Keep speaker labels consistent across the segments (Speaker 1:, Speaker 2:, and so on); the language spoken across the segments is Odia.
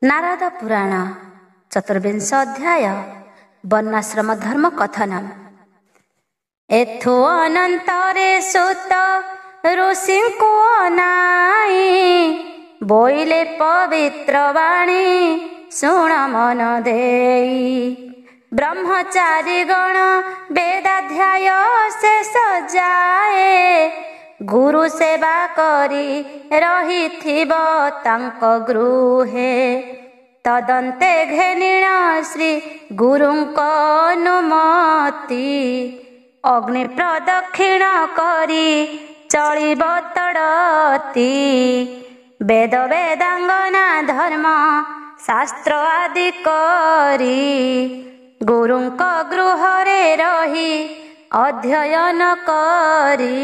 Speaker 1: नारद पुराण चतुर्विंश अध्याय वर्णाश्रम धर्म कथनम। एथु अनंतरे सुत ऋषि को अनाई बोइले पवित्र वाणी शुण मन देई। ब्रह्मचारी गण वेदाध्याय शेष जाए गुरु सेवा करी रहिथिब तांक गृहे। तदन्ते घेनिण श्री गुरुंक अनुमति अग्नि प्रदक्षिण करी चलिब तड़ती। वेद वेदांगना धर्म शास्त्र आदि करी गुरुंक गृहरे रही अध्ययन करी।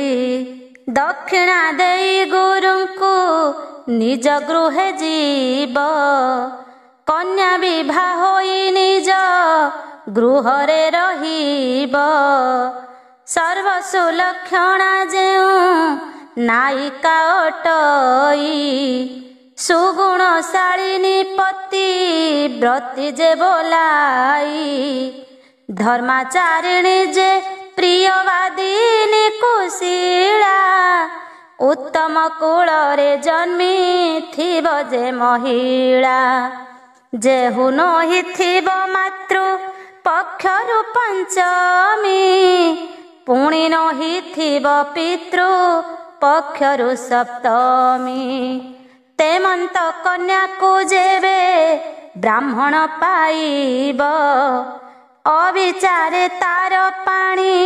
Speaker 1: दक्षिणा देई गुरुंकु निज गृहे जीव कन्या विवाह होई निज गृहरे रहिब। सर्वसुलक्षणा जेउ नायिका अटई सुगुणशालिनी पति व्रती जे बोलाई। धर्माचारिणी जे प्रियवादिनी कुशीला उत्तम कूଳରେ जन्मी थिब जे महिला। जेहु नही थिब मातृ पक्षरु पंचमी पुणी नही थिब पितृ पक्षरु सप्तमी। तेमंत कन्या को जेबे ब्राह्मण पाइब अविचारे तार पाणी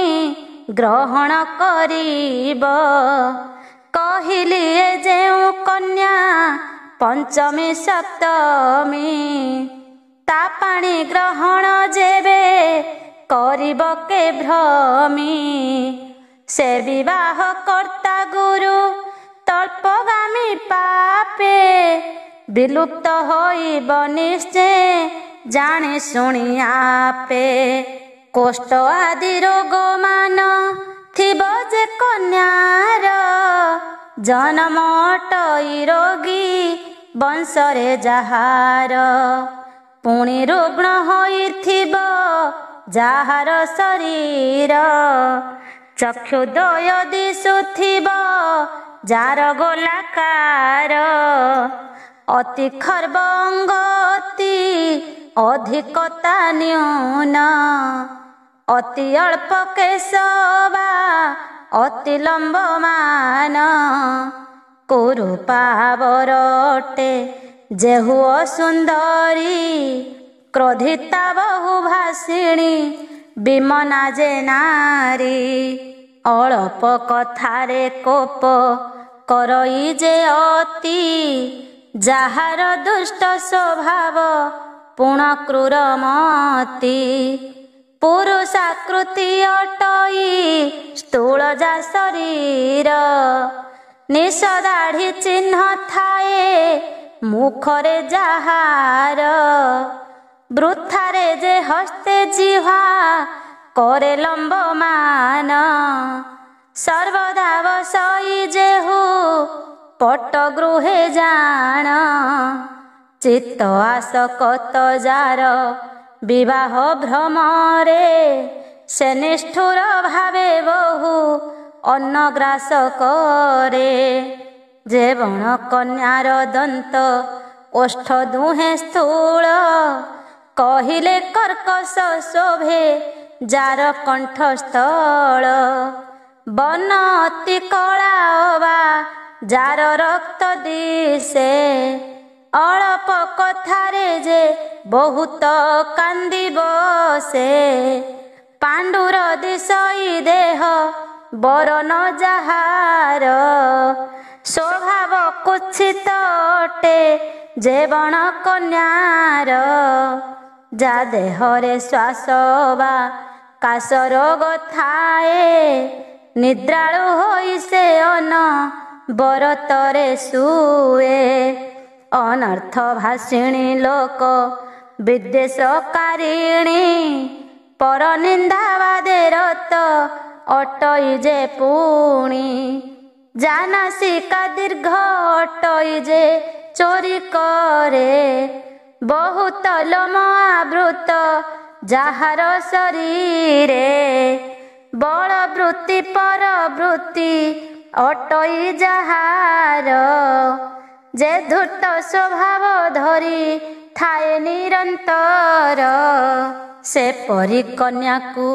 Speaker 1: ग्रहण करिब। कहिली जेउ कन्या पंचमी सप्तमी ता पाणी ग्रहण जेबे करिब के भ्रमी। से विवाह कर्ता गुरु तल्पगामी पापे विलुप्त होइब निश्चय जाने शुणी आपे। कोष्ठ आदि रोग मान थिब जे कन्यार जन्म अटई रोगी वंशरे जाहार। पुणी रुग्ण होइथिब जाहार शरीर चक्षुद्वय दिशुथिब जार गोलाकार। अति खर्ब अंग अति अधिकता न्यून अति अल्प केशवा अति लंबमान। कुरूपावर अटे जेहु असुंदरी क्रोधिता बहु भाषिणी विमना जे नारी। अल्प कथारे कोप करई जे अति जाहार दुष्ट स्वभाव पुण क्रूरमती। पुरुषाकृति अटई स्थूल जा शरीर निश दाढ़ी चिन्ह थाए मुखरे जाहार। वृथारे जे हस्ते जिह्वा करे लंबमान। सर्वदा बसई जेहु पट गृहे जान चित्त आसकत जार विवाह भ्रमरे। से निष्ठुर भावे बहु अन्नग्रास करे। जे बण कन्यार दंत ओष्ठ दुहे स्थूल कहिले कर्कश शोभे जार कंठस्थल। बन अति कला अवा जार रक्त दिशे अल्प कथारे जे बहुत कांदी बसे। पांडुर दिशई देह बरन जाहार स्वभाव कुत्सित अटे जे बण कन्यार। जा देहरे श्वास वा काश रोग थाए निद्रालु होई से अन बरतरे सुए। अनर्थ भाषिणी लोक विद्वेषकारिणी पर निंदावादे रत अटई जे पुणी। जानासिका दीर्घ अटई जे चोरी करे ବହୁତ ଲୋମ ଆବୃତ ଯାହାର ଶରୀରେ, ବଳବୃତ୍ତି ପରବୃତ୍ତି ଅଟଇ ଯାହାର, ଯେ ଧୂର୍ତ୍ତ ସ୍ୱଭାବ ଧରି ଥାଏ ନିରନ୍ତର, ସେପରି କନ୍ୟାକୁ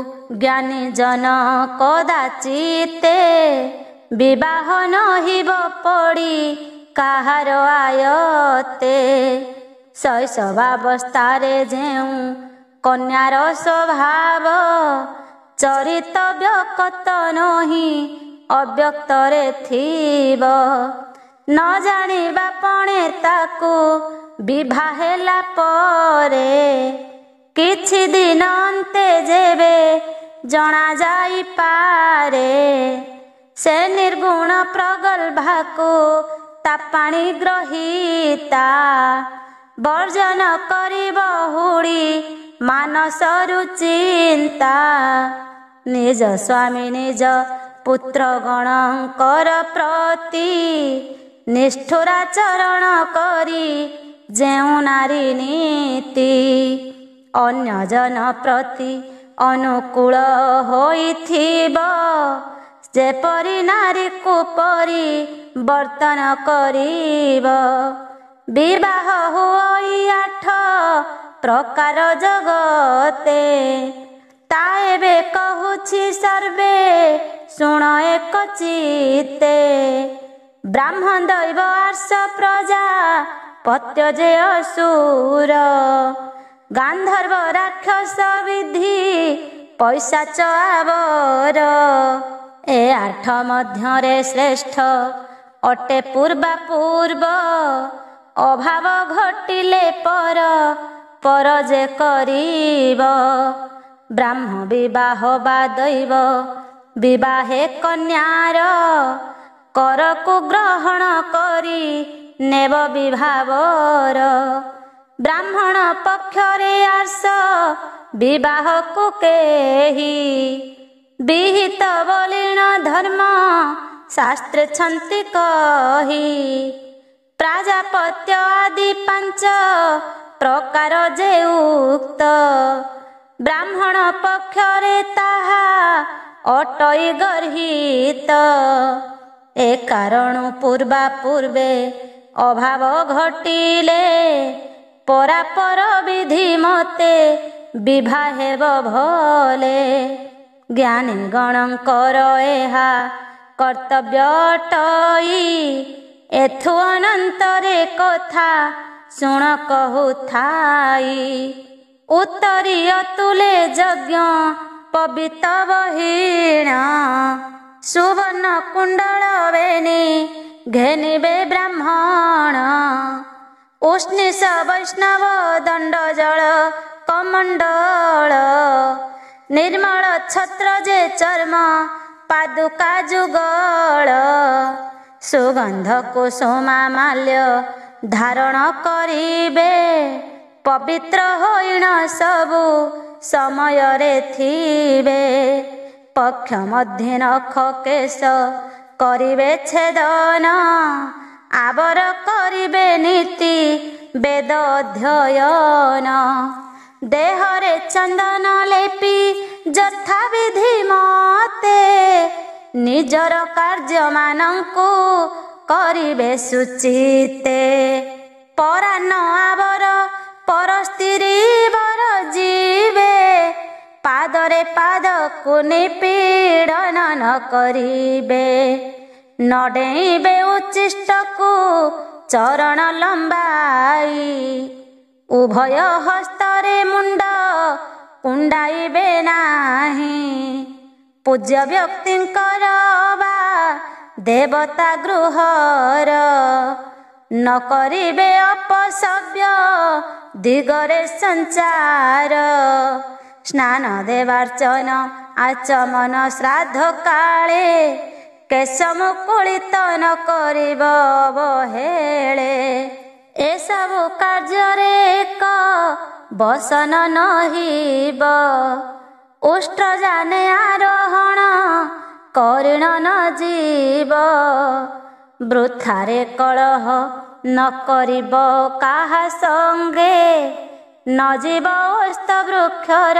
Speaker 1: ଜ୍ଞାନୀ ଜନ କଦାଚିତେ ବିବାହ ନହିବ ପଡ଼ି କାହାର ଆୟତେ। ଶୈଶବାବସ୍ଥାରେ ଯେଉଁ କନ୍ୟାର ସ୍ୱଭାବ ଚରିତ ବ୍ୟକ୍ତ ନୁହିଁ ଅବ୍ୟକ୍ତରେ ଥିବ, ନ ଜାଣିବା ପଣେ ତାକୁ ବିଭା ହେଲା ପରେ, କିଛି ଦିନ ଅନ୍ତେ ଯେବେ ଜଣା ଯାଇପାରେ, ସେ ନିର୍ଗୁଣ ପ୍ରଗଲ୍ଭାକୁ ତା ପାଣି ଗ୍ରହୀତା, ବର୍ଜନ କରିବ ହୁଡ଼ି ମାନସରୁ ଚିନ୍ତା। ନିଜ ସ୍ୱାମୀ ନିଜ ପୁତ୍ରଗଣଙ୍କର ପ୍ରତି ନିଷ୍ଠୁରାଚରଣ କରି ଯେଉଁ ନାରୀ ନୀତି ଅନ୍ୟଜନ ପ୍ରତି ଅନୁକୂଳ ହୋଇଥିବ, ଯେପରି ନାରୀକୁ ପରିବର୍ତ୍ତନ କରିବ। ବିବାହ ହୁଇ 8 ପ୍ରକାର ଜଗତେ, ତା ଏବେ କହୁଛି ସର୍ବେ ଶୁଣ ଏକ ଚିତ୍ତେ। ବ୍ରାହ୍ମ ଦୈବ ଆର୍ଷ ପ୍ରଜା ପତ୍ୟ ଯେ ଅସୁର, ଗାନ୍ଧର୍ବ ରାକ୍ଷସ ବିଧି ପୈଶାଚ ଆବର, ଏ 8 ମଧ୍ୟରେ ଶ୍ରେଷ୍ଠ ଅଟେ ପୂର୍ବା ପୂର୍ବ, ଅଭାବ ଘଟିଲେ ପର ଯେ କରିବ। ବ୍ରାହ୍ମ ବିବାହ ବା ଦୈବ ବିବାହେ କନ୍ୟାର, କରକୁ ଗ୍ରହଣ କରି ନେବ ବିଭାବର। ବ୍ରାହ୍ମଣ ପକ୍ଷରେ ଆର୍ଷ ବିବାହକୁ କେହି ବିହିତ ବଲିଣ ଧର୍ମ ଶାସ୍ତ୍ରେ ଛନ୍ତି କହି। ପ୍ରାଜାପତ୍ୟ ଆଦି 5 ପ୍ରକାର ଯେ ଉକ୍ତ, ବ୍ରାହ୍ମଣ ପକ୍ଷରେ ତାହା ଅଟଇ ଗର୍ହିତ। ଏ କାରଣୁ ପୂର୍ବା ପୂର୍ବେ ଅଭାବ ଘଟିଲେ, ପରାପର ବିଧି ମତେ ବିଭା ହେବ ଭଲେ। ଜ୍ଞାନୀ ଗଣଙ୍କର ଏହା କର୍ତ୍ତବ୍ୟ ଅଟଇ, ଏଥୁ ଅନନ୍ତରେ କଥା ଶୁଣ କହୁଥାଇ। ଉତ୍ତରୀୟ ତୁଲେ ଯଜ୍ଞ ପବିତ ବହିଣ, ସୁବର୍ଣ୍ଣ କୁଣ୍ଡଳ ବେନି ଘେନିବେ ବ୍ରାହ୍ମଣ। ଉଷ୍ଣିଷ ବୈଷ୍ଣବ ଦଣ୍ଡ ଜଳ କମଣ୍ଡଳ, ନିର୍ମଳ ଛତ୍ର ଯେ ଚର୍ମ ପାଦୁକା ଯୁଗଳ। ସୁଗନ୍ଧ କୁସୁମା ମାଲ୍ୟ ଧାରଣ କରିବେ, ପବିତ୍ର ହୋଇଣ ସବୁ ସମୟରେ ଥିବେ। ପକ୍ଷ ମଧ୍ୟେ ନଖ କେଶ କରିବେ ଛେଦନ, ଆବର କରିବେ ନୀତି ବେଦ ଅଧ୍ୟୟନ। ଦେହରେ ଚନ୍ଦନ ଲେପି ଯଥା ବିଧି ମତେ, ନିଜର କାର୍ଯ୍ୟମାନଙ୍କୁ କରିବେ ସୁଚିତେ। ପରାହ୍ନ ଆବର ପର ସ୍ତ୍ରୀ ବର ଯିବେ, ପାଦରେ ପାଦକୁ ନିପୀଡ଼ନ ନ କରିବେ। ନ ଡେଇଁବେ ଉଚ୍ଚିଷ୍ଟକୁ ଚରଣ ଲମ୍ବାଇ, ଉଭୟ ହସ୍ତରେ ମୁଣ୍ଡ କୁଣ୍ଡାଇବେ ନାହିଁ। ପୂଜ୍ୟ ବ୍ୟକ୍ତିଙ୍କର ବା ଦେବତା ଗୃହର, ନ କରିବେ ଅପସବ୍ୟ ଦିଗରେ ସଞ୍ଚାର। ସ୍ନାନ ଦେବାର୍ଚ୍ଚନ ଆଚମନ ଶ୍ରାଦ୍ଧ କାଳେ, କେଶ ମୁକୁଳିତ ନ କରିବ ଅବହେଳେ। ଏସବୁ କାର୍ଯ୍ୟରେ ଏକ ବସନ ନହିବ, ଉଷ୍ଟ୍ରଯାନେ ଆରୋହଣ କରିଣ ନ ଯିବ। ବୃଥାରେ କଳହ ନ କରିବ କାହା ସଙ୍ଗେ, ନ ଯିବ ଓସ୍ତ ବୃକ୍ଷର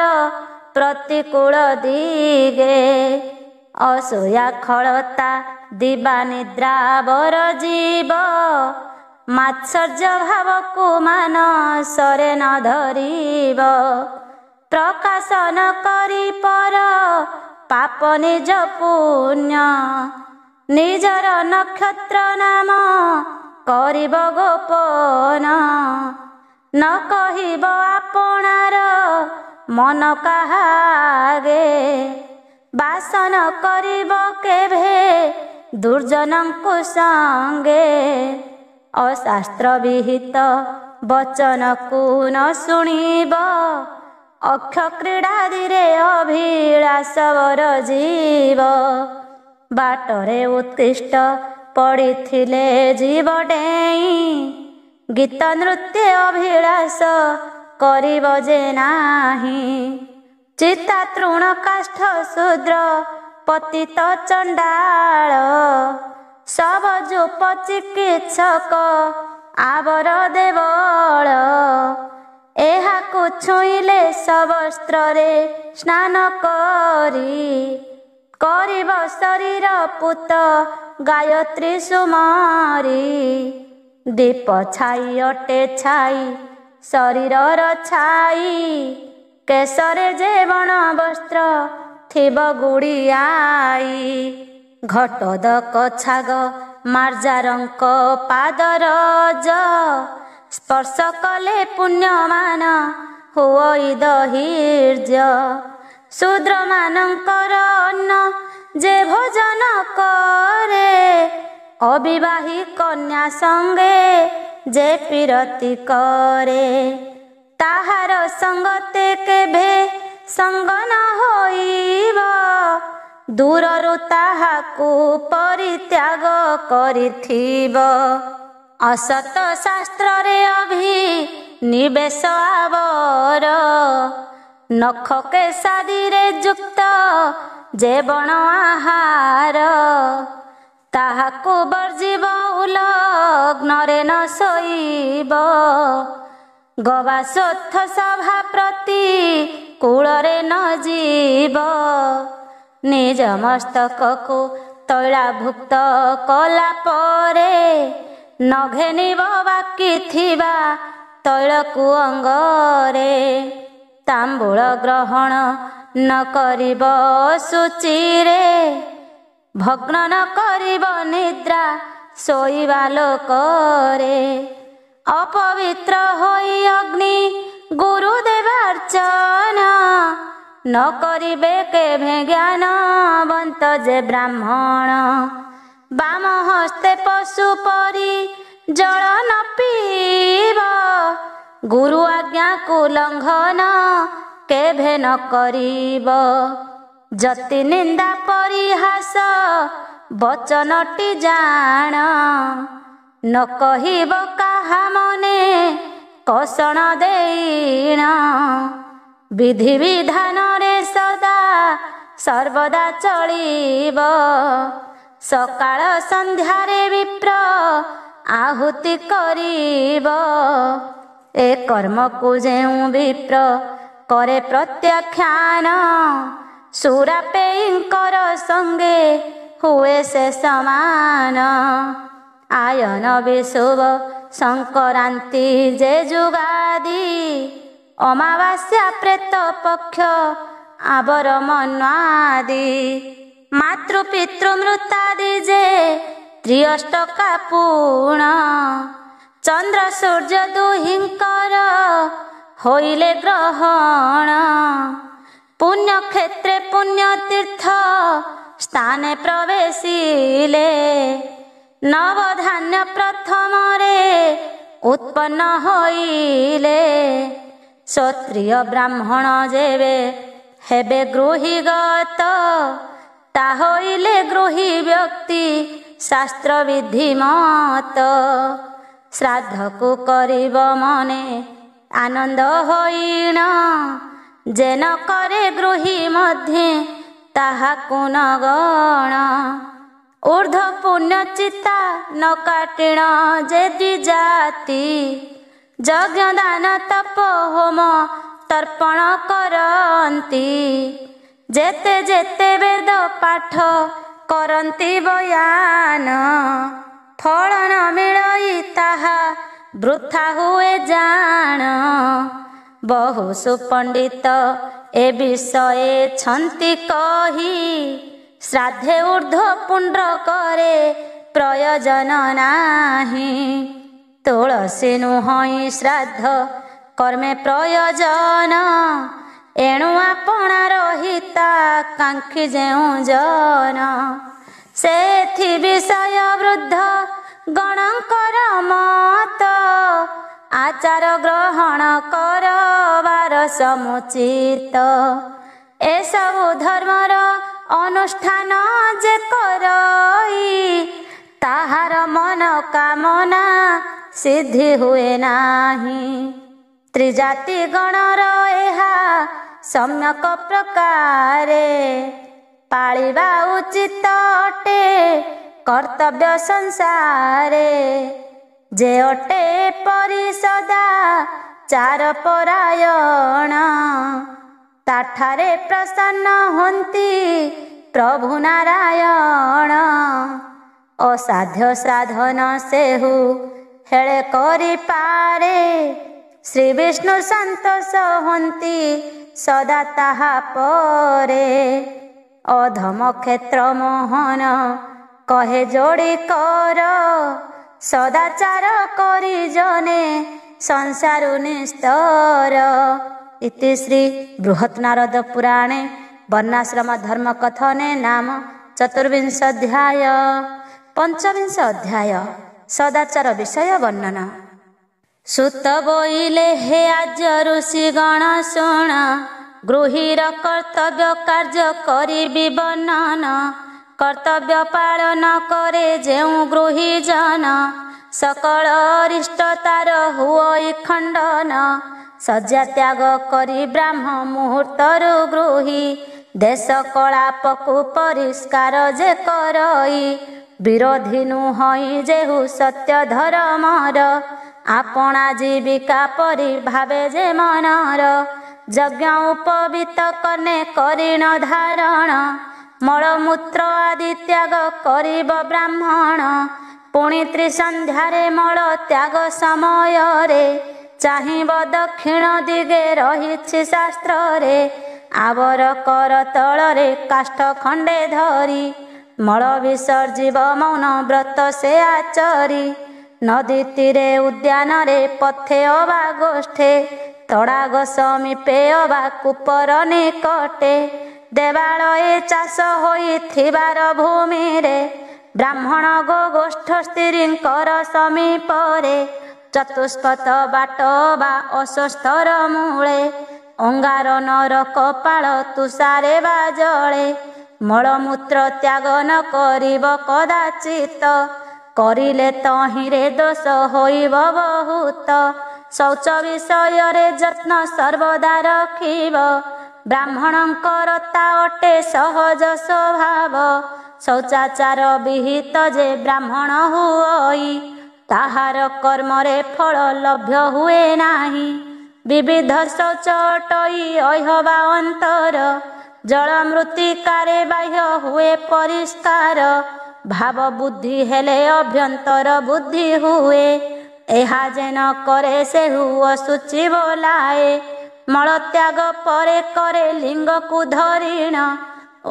Speaker 1: ପ୍ରତିକୂଳ ଦିଗେ। ଅସୂୟା ଖଳତା ଦିବା ନିଦ୍ରା ବର ଯିବ, ମାତ୍ସର୍ଯ୍ୟ ଭାବକୁ ମାନସରେ ନ ଧରିବ। ପ୍ରକାଶନ କରି ପର ପାପ ନିଜ ପୁଣ୍ୟ, ନିଜର ନକ୍ଷତ୍ର ନାମ କରିବ ଗୋପନ। ନ କହିବ ଆପଣାର ମନ କାହାଗେ, ବାସନ କରିବ କେଭେ ଦୁର୍ଜନଙ୍କୁ ସଙ୍ଗେ। ଅଶାସ୍ତ୍ର ବିହିତ ବଚନକୁ ନ ଶୁଣିବ, ଅକ୍ଷ କ୍ରୀଡ଼ାଦିରେ ଅଭିଳାଷ ବର ଯିବ। ବାଟରେ ଉତ୍କୃଷ୍ଟ ପଡ଼ିଥିଲେ ଜୀବ ଡେଇଁ, ଗୀତ ନୃତ୍ୟ ଅଭିଳାଷ କରିବ ଯେ ନାହିଁ। ଚିତା ତୃଣ କାଷ୍ଠ ଶୂଦ୍ର ପତିତ ଚଣ୍ଡାଳ, ସବଯୁପ ଚିକିତ୍ସକ ଆବର ଦେବଳ। ଏହାକୁ ଛୁଇଁଲେ ସବସ୍ତ୍ରରେ ସ୍ନାନ କରି, କରିବ ଶରୀର ପୂତ ଗାୟତ୍ରୀ ସୁମରି। ଦୀପ ଛାଇ ଅଟେ ଛାଇ ଶରୀରର ଛାଇ, କେଶରେ ଯେ ବଣ ବସ୍ତ୍ର ଥିବ ଗୁଡ଼ିଆଇ। ଘଟୋଦକ ଛାଗ ମାର୍ଜାରଙ୍କ ପାଦରଜ, ସ୍ପର୍ଶ କଲେ ପୁଣ୍ୟମାନ ହୁଅଇ ଦହିର୍ଯ୍ୟ। ଶୂଦ୍ରମାନଙ୍କର ଅନ୍ନ ଯେ ଭୋଜନ କରେ, ଅବିବାହୀ କନ୍ୟା ସଙ୍ଗେ ଯେ ପିରତି କରେ। ତାହାର ସଙ୍ଗତେ କେଭେ ସଙ୍ଗ ନ ହୋଇବ, ଦୂରରୁ ତାହାକୁ ପରିତ୍ୟାଗ କରିଥିବ। ଅସତ ଶାସ୍ତ୍ରରେ ଅଭିନିବେଶ ଆବର, ନଖ କେଶାଦିରେ ଯୁକ୍ତ ଯେ ବଣ ଆହାର। ତାହାକୁ ବର୍ଜିବ ଉଲଗ୍ନରେ ନ ଶୋଇବ, ଗବାଶ୍ୱତ୍ଥ ସଭା ପ୍ରତି କୂଳରେ ନ ଯିବ। ନିଜ ମସ୍ତକକୁ ତୈଳାଭୁକ୍ତ କଲା ପରେ, ନ ଘେନିବ ବାକି ଥିବା ତୈଳକୁ ଅଙ୍ଗରେ। ତାମ୍ବୁଳ ଗ୍ରହଣ ନ କରିବ ଶୁଚିରେ, ଭଗ୍ନ ନ କରିବ ନିଦ୍ରା ଶୋଇବା ଲୋକରେ। ଅପବିତ୍ର ହୋଇ ଅଗ୍ନି ଗୁରୁଦେବାର୍ଚ୍ଚନ, ନ କରିବେ କେଭେ ଜ୍ଞାନବନ୍ତ ଯେ ବ୍ରାହ୍ମଣ। ବାମ ହସ୍ତେ ପଶୁ ପରି ଜଳ ନ ପିଇବ, ଗୁରୁ ଆଜ୍ଞାକୁ ଲଙ୍ଘନ କେଭେ ନ କରିବ। ଯତି ନିନ୍ଦା ପରିହାସ ବଚନଟି ଜାଣ, ନ କହିବ କାହା ମନେ କଷଣ ଦେଇଣ। ବିଧି ବିଧାନରେ ସଦା ସର୍ବଦା ଚଳିବ, ସକାଳ ସନ୍ଧ୍ୟାରେ ବିପ୍ର ଆହୁତି କରିବ। ଏ କର୍ମକୁ ଯେଉଁ ବିପ୍ର କରେ ପ୍ରତ୍ୟାଖ୍ୟାନ, ସୁରାପେଇଙ୍କର ସଙ୍ଗେ ହୁଏ ସେ ସମାନ। ଆୟନ ବିଷୁବ ସଂକ୍ରାନ୍ତି ଯେ ଯୁଗାଦି, ଅମାବାସ୍ୟା ପ୍ରେତ ପକ୍ଷ ଆବର ମନ୍ୱାଦି। ମାତୃ ପିତୃ ମୃତାଦି ଯେ ତ୍ରିଅଷ୍ଟକା ପୁଣ, ଚନ୍ଦ୍ର ସୂର୍ଯ୍ୟ ଦୁହିଁଙ୍କର ହୋଇଲେ ଗ୍ରହଣ। ପୁଣ୍ୟକ୍ଷେତ୍ରେ ପୁଣ୍ୟତୀର୍ଥ ସ୍ଥାନେ ପ୍ରବେଶିଲେ, ନବଧାନ୍ୟ ପ୍ରଥମରେ ଉତ୍ପନ୍ନ ହୋଇଲେ। କ୍ଷତ୍ରିୟ ବ୍ରାହ୍ମଣ ଯେବେ ହେବେ ଗୃହୀଗତ, ତା ହୋଇଲେ ଗୃହୀ ବ୍ୟକ୍ତି ଶାସ୍ତ୍ର ବିଧିମତ। ଶ୍ରାଦ୍ଧକୁ କରିବ ମନେ ଆନନ୍ଦ ହୋଇଣ, ଯେ ନ କରେ ଗୃହୀ ମଧ୍ୟେ ତାହାକୁ ନ ଗଣ। ऊर्ध्व पुण्य चिता न काटिण जे द्विजाति यज्ञ दान तप होम तर्पण करती जेते जेते वेद पाठ करती बयान फल न मिलई ताहा वृथा हुए जान बहु सुपंडित ए विषय छंती कही श्राद्धे ऊर्ध्व पुण्ड करे प्रयोजन नाही तुलसी नुहई श्राद्ध कर्मे प्रयोजन एणु आपणा रहिता कांक्षी जेउ जन सेथि विषय वृद्ध गणकर मत आचार ग्रहण करवार समुचित एसबु धर्मर अनुष्ठान जे करई ताहार मन कामना सिद्धि हुए नाही त्रिजाति गणर एहा सम्यक प्रकारे पालिबा उचित अटे कर्तव्य संसारे जे अटे परिसदा चार परायण ताठारे प्रसन्न हंती प्रभु नारायण असाध्य साधन सेहु हेळे करि पारे श्री विष्णु संतोष हंती सदा ताहा परे अधम क्षेत्र मोहन कहे जोड़ी कर सदाचार करी जने संसारु निस्तर इति श्री बृहत् नारद पुराणे वर्णाश्रम धर्म कथने नाम चतुर्विंशाध्याय पंचविंश अध्याय सदाचार विषय वर्णन सुत बोइले हे आज ऋषि गण शुण गृहीर कर्तव्य कार्य करी वर्णन कर्तव्य पालन करे जेउ गृही जन सकल अरिष्टतार हुई खंडन सज्जा त्याग करी ब्राह्म मुहूर्तरु गृही देश कलापकु परिष्कार जे करई विरोधी नुहई जेहु सत्य धर्मर आपणा जीविका परि भावे जे मनर यज्ञ उपवीत कने करिण धारण मलमूत्र आदि त्याग करिब ब्राह्मण पुणी त्रिसंध्यारे मल त्याग समय रे चाहिब दक्षिण दिगे रहिछि शास्त्र रे आवर कर तलरे काष्ठ खंडे धरी मल विसर्जिब मौन व्रत से आचरी नदी तीरे उद्यान रे पथे अबा गोष्ठे तड़ाग समीपे अबा कुपर निकटे देवालये चाष होइथिबार भूमि रे ब्राह्मण गो गोष्ठ स्त्रींकर समीपरे चतुष्पथ बाट बा अशस्तर मूले अंगार नर कपाल तुषारे बा जले मलमूत्र त्याग न करिब कदाचित करिले तहिरे दोष होइब बहुत शौच विषय रे यत्न सर्वदा रखिब ब्राह्मणंकर ता अटे सहज स्वभाव शौचाचार विहित जे ब्राह्मण हुई ताहार कर्म रे फल लभ्य हुए नाही विविध शौच अटई अहबा अंतर जल मृत्तिकारे बाह्य हुए परिष्कार भाव बुद्धि हेले अभ्यंतर बुद्धि हुए एहा जेन करे से अशुचि बोलाए मल त्याग परे करे लिंग को धरिण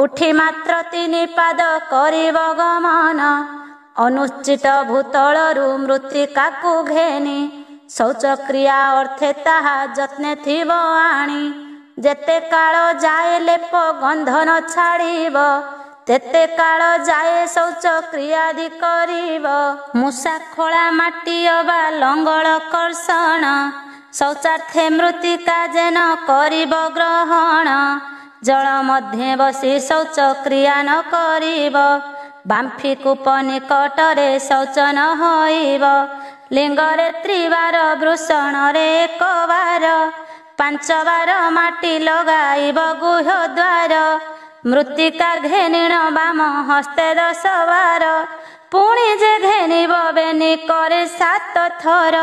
Speaker 1: उठी मात्र 3 पाद करिब गमन अनुचित भूतलरु मृत्तिका को घेनी शौच क्रिया अर्थे ताहा जत्ने थिब आणी जेते काल जाए लेप गंधन छाड़ीब तेते काल जाए शौच क्रियादि करिब मूषा खोला माटी अबा लंगल कर्षण शौचार्थे मृत्तिका जेन करिब ग्रहण जल मध्य बसी शौच क्रिया न करिब बांफी कूप निकटरे शौच न होइब लिंगरे 3 बार वृषण रे 1 बार 5 बार माटी लगाइब गुह द्वार ମୃତ୍ତିକା ଘେନିଣ ବାମ ହସ୍ତେ 10 ବାର, ପୁଣି ଯେ ଘେନିବ ବେନି କରେ 7 ଥର,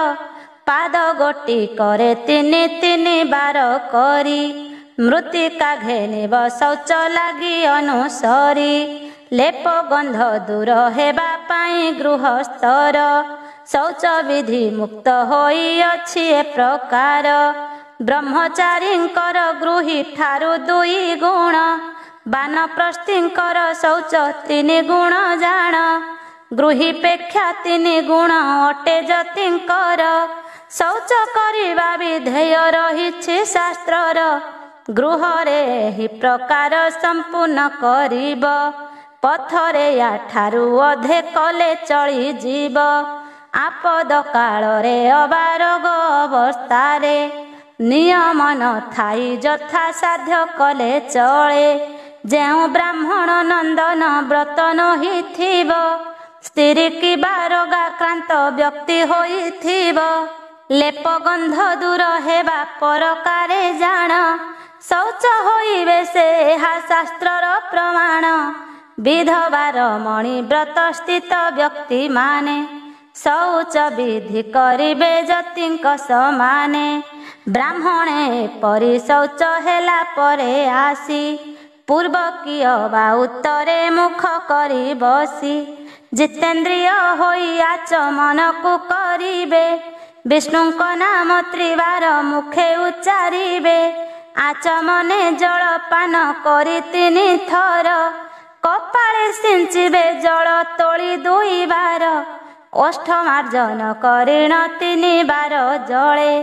Speaker 1: ପାଦ ଗୋଟି କରେ 3 ବାର କରି, ମୃତ୍ତିକା ଘେନିବ ଶୌଚ ଲାଗି ଅନୁସରି, ଲେପ ଗନ୍ଧ ଦୂର ହେବା ପାଇଁ ଗୃହସ୍ଥର, ଶୌଚ ବିଧି ମୁକ୍ତ ହୋଇଅଛି ଏ ପ୍ରକାର, ବ୍ରହ୍ମଚାରୀଙ୍କର ଗୃହୀ ଠାରୁ 2 ଗୁଣ, ବାନପ୍ରସ୍ଥୀଙ୍କର ଶୌଚ 3 ଗୁଣ ଜାଣ, ଗୃହୀପେକ୍ଷା 3 ଗୁଣ ଅଟେ ଯତିଙ୍କର, ଶୌଚ କରିବା ବିଧେୟ ରହିଛି ଶାସ୍ତ୍ରର, ଗୃହରେ ଏହି ପ୍ରକାର ସମ୍ପୂର୍ଣ୍ଣ କରିବ, ପଥରେ ୟାଠାରୁ ଅଧେ କଲେ ଚଳିଯିବ, ଆପଦ କାଳରେ ଅବା ରୋଗ ଅବସ୍ଥାରେ, ନିୟମ ନଥାଇ ଯଥା ସାଧ୍ୟ କଲେ ଚଳେ, ଯେଉଁ ବ୍ରାହ୍ମଣ ନନ୍ଦନ ବ୍ରତ ନହିଥିବ, ସ୍ତ୍ରୀ କିମ୍ବା ରୋଗାକ୍ରାନ୍ତ ବ୍ୟକ୍ତି ହୋଇଥିବ, ଲେପ ଗନ୍ଧ ଦୂର ହେବା ପରକାରେ ଜାଣ, ଶୌଚ ହୋଇବେ ସେ ଏହା ଶାସ୍ତ୍ରର ପ୍ରମାଣ, ବିଧବାର ମଣି ବ୍ରତ ସ୍ଥିତ ବ୍ୟକ୍ତିମାନେ, ଶୌଚ ବିଧି କରିବେ ଯତିଙ୍କ ସମାନେ, ବ୍ରାହ୍ମଣେ ପରି ଶୌଚ ହେଲା ପରେ ଆସି, ପୂର୍ବକୀୟ ବା ଉତ୍ତରେ ମୁଖ କରି ବସି, ଜିତେନ୍ଦ୍ରିୟ ହୋଇ ଆଚମନକୁ କରିବେ, ବିଷ୍ଣୁଙ୍କ ନାମ ତ୍ରିବାର ମୁଖେ ଉଚ୍ଚାରିବେ, ଆଚମନେ ଜଳପାନ କରି 3 ଥର, କପାଳେ ସିଞ୍ଚିବେ ଜଳ ତୋଳି 2 ବାର, ଓଷ୍ଠମାର୍ଜନ କରିଣ 3 ବାର ଜଳେ,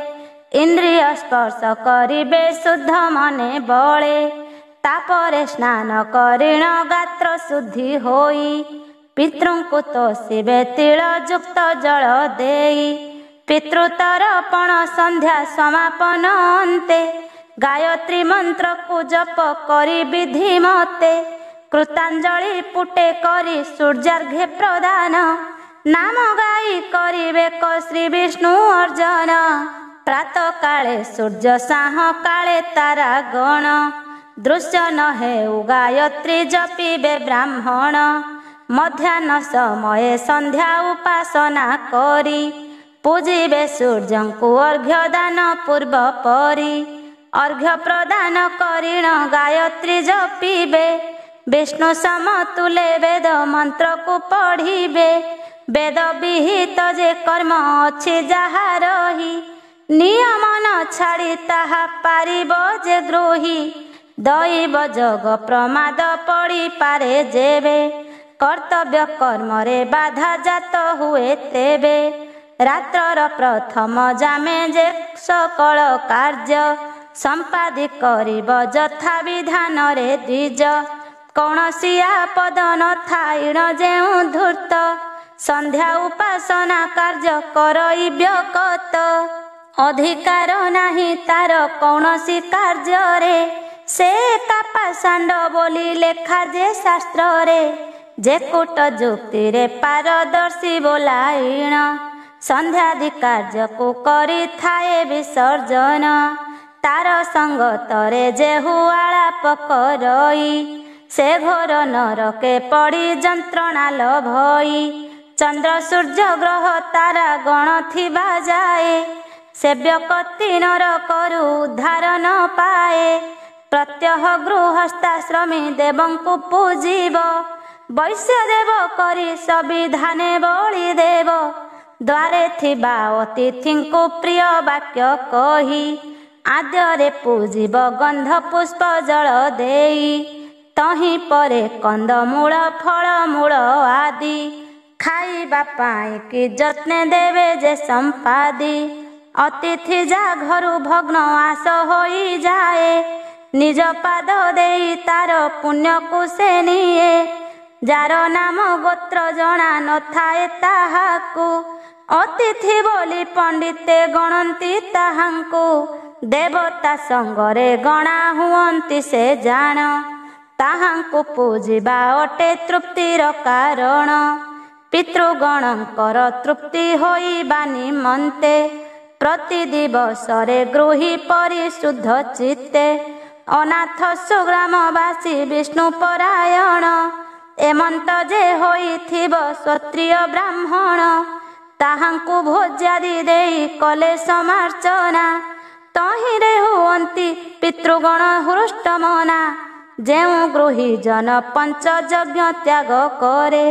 Speaker 1: ଇନ୍ଦ୍ରିୟ ସ୍ପର୍ଶ କରିବେ ଶୁଦ୍ଧ ମନେ ବଳେ, ତାପରେ ସ୍ନାନ କରିଣ ଗାତ୍ର ଶୁଦ୍ଧି ହୋଇ, ପିତୃଙ୍କୁ ତୋଷିବେ ତିଳ ଯୁକ୍ତ ଜଳ ଦେଇ, ପିତୃତରପଣ ସନ୍ଧ୍ୟା ସମାପନ ଅନ୍ତେ, ଗାୟତ୍ରୀ ମନ୍ତ୍ରକୁ ଜପ କରି ବିଧି ମତେ, କୃତାଞ୍ଜଳି ପୁଟେ କରି ସୂର୍ଯ୍ୟାର୍ଘ୍ୟ ପ୍ରଦାନ, ନାମ ଗାଇ କରିବେ କ ଶ୍ରୀ ବିଷ୍ଣୁ ଅର୍ଜନ, ପ୍ରାତ କାଳେ ସୂର୍ଯ୍ୟ ସାହ କାଳେ ତାରା ଗଣ, ଦୃଶ୍ୟ ନ ହେଉ ଗାୟତ୍ରୀ ଜପିବେ ବ୍ରାହ୍ମଣ, ମଧ୍ୟାହ୍ନ ସମୟେ ସନ୍ଧ୍ୟା ଉପାସନା କରି, ପୂଜିବେ ସୂର୍ଯ୍ୟଙ୍କୁ ଅର୍ଘ୍ୟ ଦାନ ପୂର୍ବ ପରି, ଅର୍ଘ୍ୟ ପ୍ରଦାନ କରିଣ ଗାୟତ୍ରୀ ଜପିବେ, ବିଷ୍ଣୁ ସମତୁଲେ ବେଦ ମନ୍ତ୍ରକୁ ପଢ଼ିବେ, ବେଦ ବିହିତ ଯେ କର୍ମ ଅଛି ଯାହା ରହି, ନିୟମ ନ ଛାଡ଼ି ତାହା ପାରିବ ଯେ ଗୃହୀ, ଦୈବ ଯୋଗ ପ୍ରମାଦ ପଡ଼ିପାରେ ଯେବେ, କର୍ତ୍ତବ୍ୟ କର୍ମରେ ବାଧା ଜାତ ହୁଏ ତେବେ, ରାତ୍ରର ପ୍ରଥମ ଯାମେ ଯେ ସକଳ କାର୍ଯ୍ୟ, ସମ୍ପାଦି କରିବ ଯଥା ବିଧାନରେ ଦ୍ୱିଜ, କୌଣସି ଆପଦ ନଥାଇଣ ଯେଉଁ ଧୂର୍ତ୍ତ, ସନ୍ଧ୍ୟା ଉପାସନା କାର୍ଯ୍ୟ କରଇବ୍ୟ କତ, ଅଧିକାର ନାହିଁ ତାର କୌଣସି କାର୍ଯ୍ୟରେ, ସେ କାପାଷାଣ୍ଡ ବୋଲି ଲେଖା ଯେ ଶାସ୍ତ୍ରରେ, ଯେ କୂଟ ଯୁକ୍ତିରେ ପାରଦର୍ଶୀ ବୋଲାଇଣ, ସନ୍ଧ୍ୟାଦି କାର୍ଯ୍ୟକୁ କରିଥାଏ ବିସର୍ଜନ, ତାର ସଙ୍ଗତରେ ଯେହୁ ଆଳାପ କରଇ, ସେ ଘୋର ନରକେ ପଡ଼ି ଯନ୍ତ୍ରଣା ଲଭଇ, ଚନ୍ଦ୍ର ସୂର୍ଯ୍ୟ ଗ୍ରହ ତାରା ଗଣ ଥିବା ଯାଏ, ସେବ୍ୟକ 3 କରୁ ଉଦ୍ଧାର ନ ପାଏ, ପ୍ରତ୍ୟହ ଗୃହସ୍ଥାଶ୍ରମୀ ଦେବଙ୍କୁ ପୂଜିବ, ବୈଶ୍ୟ ଦେବ କରି ସବିଧାନେ ବଳି ଦେବ, ଦ୍ୱାରେ ଥିବା ଅତିଥିଙ୍କୁ ପ୍ରିୟ ବାକ୍ୟ କହି, ଆଦ୍ୟରେ ପୂଜିବ ଗନ୍ଧ ପୁଷ୍ପ ଜଳ ଦେଇ, ତହିଁ ପରେ କନ୍ଦମୂଳ ଫଳମୂଳ ଆଦି, ଖାଇବା ପାଇଁ କି ଯତ୍ନେ ଦେବେ ଯେ ସମ୍ପାଦି, ଅତିଥି ଯା ଘରୁ ଭଗ୍ନ ଆସ ହୋଇଯାଏ, ନିଜ ପାଦ ଦେଇ ତାର ପୁଣ୍ୟକୁ ସେ ନିଏ, ଯାର ନାମ ଗୋତ୍ର ଜଣା ନଥାଏ ତାହାକୁ, ଅତିଥି ବୋଲି ପଣ୍ଡିତେ ଗଣନ୍ତି ତାହାଙ୍କୁ, ଦେବତା ସଙ୍ଗରେ ଗଣା ହୁଅନ୍ତି ସେ ଜାଣ, ତାହାଙ୍କୁ ପୂଜିବା ଅଟେ ତୃପ୍ତିର କାରଣ, ପିତୃଗଣଙ୍କର ତୃପ୍ତି ହୋଇବା ନିମନ୍ତେ, ପ୍ରତି ଦିବସରେ ଗୃହୀ ପରିଶୁଦ୍ଧ ଚିତ୍ତେ, ଅନାଥ ସୁଗ୍ରାମବାସୀ ବିଷ୍ଣୁ ପରାୟଣ। ଏମନ୍ତ ଯେ ହୋଇଥିବ କ୍ଷତ୍ରିୟ ବ୍ରାହ୍ମଣ, ତାହାଙ୍କୁ ଭୋଜ୍ୟାଦି ଦେଇ କଲେ ସମାର୍ଚ୍ଚନା। ତହିଁରେ ହୁଅନ୍ତି ପିତୃଗଣ ହୃଷ୍ଟମନା। ଯେଉଁ ଗୃହୀ ଜନ ପଞ୍ଚଯଜ୍ଞ ତ୍ୟାଗ କରେ,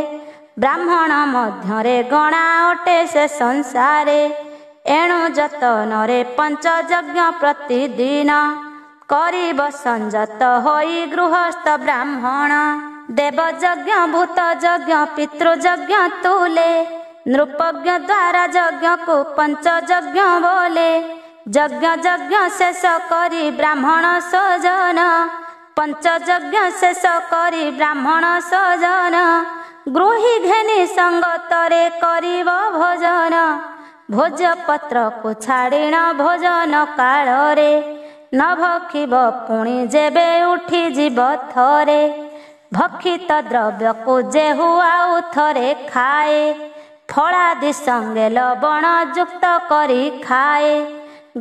Speaker 1: ବ୍ରାହ୍ମଣ ମଧ୍ୟରେ ଗଣା ଅଟେ ସେ ସଂସାରେ। ଏଣୁ ଯତନରେ ପଞ୍ଚଯଜ୍ଞ ପ୍ରତିଦିନ, କରିବ ସଂଯତ ହୋଇ ଗୃହସ୍ଥ ବ୍ରାହ୍ମଣ। ଦେବଯଜ୍ଞ ଭୂତଯଜ୍ଞ ପିତୃଯଜ୍ଞ ତୁଲେ, ନୃପଜ୍ଞ ଦ୍ୱାରା ଯଜ୍ଞକୁ ପଞ୍ଚଯଜ୍ଞ ବୋଲେ। ଯଜ୍ଞ ଯଜ୍ଞ ଶେଷ କରି ବ୍ରାହ୍ମଣ ସଜନ, ପଞ୍ଚଯଜ୍ଞ ଶେଷ କରି ବ୍ରାହ୍ମଣ ସଜନ। ଗୃହୀ ଘେନି ସଙ୍ଗତରେ କରିବ ଭୋଜନ, ଭୋଜପତ୍ରକୁ ଛାଡ଼ିଣ ଭୋଜନ କାଳରେ। ନ ଭକ୍ଷିବ ପୁଣି ଯେବେ ଉଠିଯିବ ଥରେ, ଭକ୍ଷିତ ଦ୍ରବ୍ୟକୁ ଯେହୁ ଆଉ ଥରେ ଖାଏ। ଫଳାଦି ସଙ୍ଗେ ଲବଣ ଯୁକ୍ତ କରି ଖାଏ,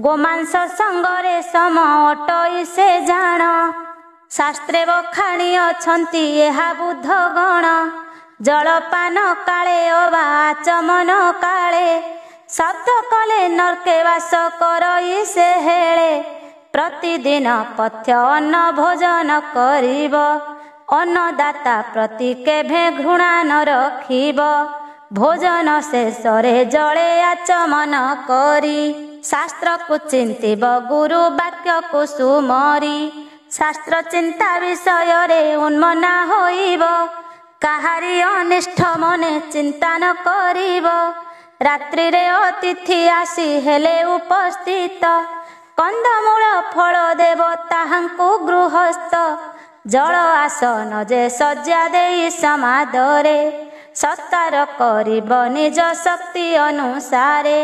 Speaker 1: ଗୋମାଂସ ସଙ୍ଗରେ ସମ ଅଟଇ ସେ ଜାଣ। ଶାସ୍ତ୍ରେ ବଖାଣି ଅଛନ୍ତି ଏହା ବୁଦ୍ଧଗଣ, ଜଳପାନ କାଳେ ଅବା ଆଚମନ କାଳେ। ଶବ୍ଦ କଲେ ନର୍କେ ବାସ କରଇ ସେ ହେଳେ, ପ୍ରତିଦିନ ପଥ୍ୟ ଅନ୍ନ ଭୋଜନ କରିବ। ଅନ୍ନଦାତା ପ୍ରତି କେଭେ ଘୃଣା ନ ରଖିବ, ଭୋଜନ ଶେଷରେ ଜଳେ ଆଚମନ କରି। ଶାସ୍ତ୍ରକୁ ଚିନ୍ତିବ ଗୁରୁ ବାକ୍ୟକୁ ସୁମରି, ଶାସ୍ତ୍ର ଚିନ୍ତା ବିଷୟରେ ଉନ୍ମନା ହୋଇବ। କାହାରି ଅନିଷ୍ଠ ମନେ ଚିନ୍ତା ନ କରିବ, ରାତ୍ରିରେ ଅତିଥି ଆସି ହେଲେ ଉପସ୍ଥିତ। କନ୍ଦମୂଳ ଫଳ ଦେବ ତାହାଙ୍କୁ ଗୃହସ୍ଥ, ଜଳ ଆସନ ଯେ ଶଯ୍ୟା ଦେଇ ସମାଦରେ। ସତ୍କାର କରିବ ନିଜ ଶକ୍ତି ଅନୁସାରେ,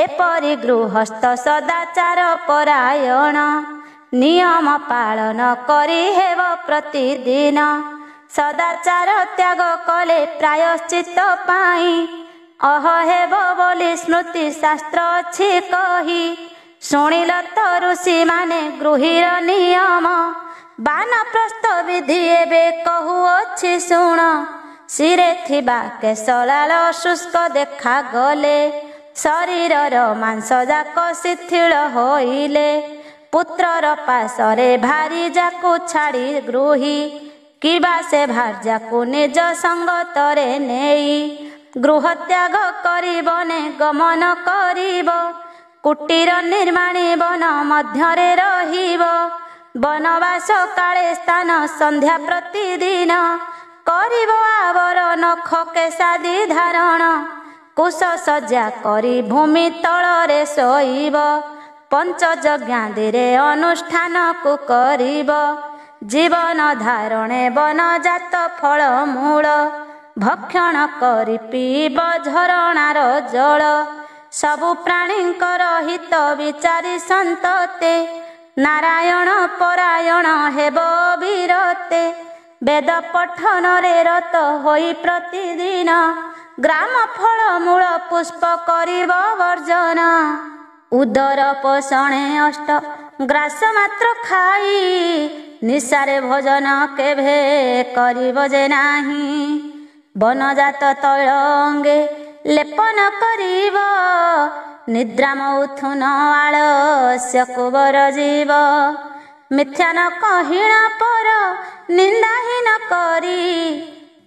Speaker 1: ଏପରି ଗୃହସ୍ଥ ସଦାଚାର ପରାୟଣ। ନିୟମ ପାଳନ କରି ହେବ ପ୍ରତିଦିନ, ସଦାଚାର ତ୍ୟାଗ କଲେ ପ୍ରାୟଶ୍ଚିତ ପାଇଁ। ଅହ ହେବ ବୋଲି ସ୍ମୃତି ଶାସ୍ତ୍ର ଅଛି କହି, ଶୁଣିଲ ତ ଋଷିମାନେ ଗୃହୀର ନିୟମ। ବାନପ୍ରସ୍ଥ ବିଧି ଏବେ କହୁଅଛି ଶୁଣ, ଶିରେ ଥିବା କେଶଲାଳ ଶୁଷ୍କ ଦେଖାଗଲେ, ଶରୀରର ମାଂସ ଯାକ ଶିଥିଳ ହୋଇଲେ। ପୁତ୍ରର ପାଶରେ ଭାରି ଯାକୁ ଛାଡ଼ି ଗୃହୀ, କିବା ସେ ଭାର୍ଯ୍ୟାକୁ ନିଜ ସଙ୍ଗତରେ ନେଇ। ଗୃହତ୍ୟାଗ କରିବନେ ଗମନ କରିବ, କୁଟୀର ନିର୍ମାଣୀ ବନ ମଧ୍ୟରେ ରହିବ। ବନବାସ କାଳେ ସ୍ଥାନ ସନ୍ଧ୍ୟା ପ୍ରତିଦିନ, କରିବ ଆବର ନଖ କେଶାଦି ଧାରଣ। କୁଶ ଶଯ୍ୟା କରି ଭୂମି ତଳରେ ଶୋଇବ, ପଞ୍ଚଯଜ୍ଞାଦିରେ ଅନୁଷ୍ଠାନକୁ କରିବ। ଜୀବନ ଧାରଣେ ବନଜାତ ଫଳ ମୂଳ, ଭକ୍ଷଣ କରି ପିଇବ ଝରଣାର ଜଳ। ସବୁ ପ୍ରାଣୀଙ୍କର ହିତ ବିଚାରି ସନ୍ତତେ, ନାରାୟଣ ପରାୟଣ ହେବ ବିରତେ। ବେଦ ପଠନରେ ରତ ହୋଇ ପ୍ରତିଦିନ, ଗ୍ରାମ ଫଳ ମୂଳ ପୁଷ୍ପ କରିବ ବର୍ଜନ। ଉଦର ପୋଷଣେ ଅଷ୍ଟ ଗ୍ରାସ ମାତ୍ର ଖାଇ, ନିଶାରେ ଭୋଜନ କେଭେ କରିବ ଯେ ନାହିଁ। ବନଜାତ ତୈଳ ଅଙ୍ଗେ ଲେପନ କରିବ, ନିଦ୍ରା ମୌଥୁନ ଆଳସ୍ୟକୁ ବରଜିବ। ମିଥ୍ୟା ନ କହିଣ ପର ନିନ୍ଦାହୀନ କରି,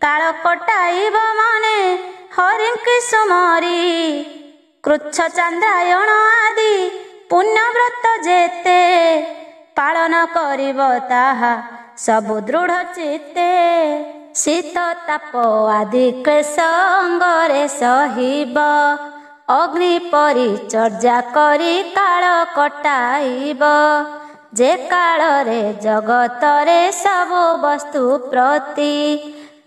Speaker 1: କାଳ କଟାଇବ ମନେ ହରିଙ୍କି ସୁମରି। କୃଚ୍ଛ ଚାନ୍ଦ୍ରାୟଣ ଆଦି ପୁଣ୍ୟବ୍ରତ ଯେତେ, ପାଳନ କରିବ ତାହା ସବୁ ଦୃଢ଼ ଚିତ୍ତେ। ଶୀତ ତାପ ଆଦି କ୍ଲେଶ ଅଙ୍ଗରେ ସହିବ, ଅଗ୍ନି ପରିଚର୍ଯ୍ୟା କରି କାଳ କଟାଇବ। ଯେ କାଳରେ ଜଗତରେ ସବୁ ବସ୍ତୁ ପ୍ରତି,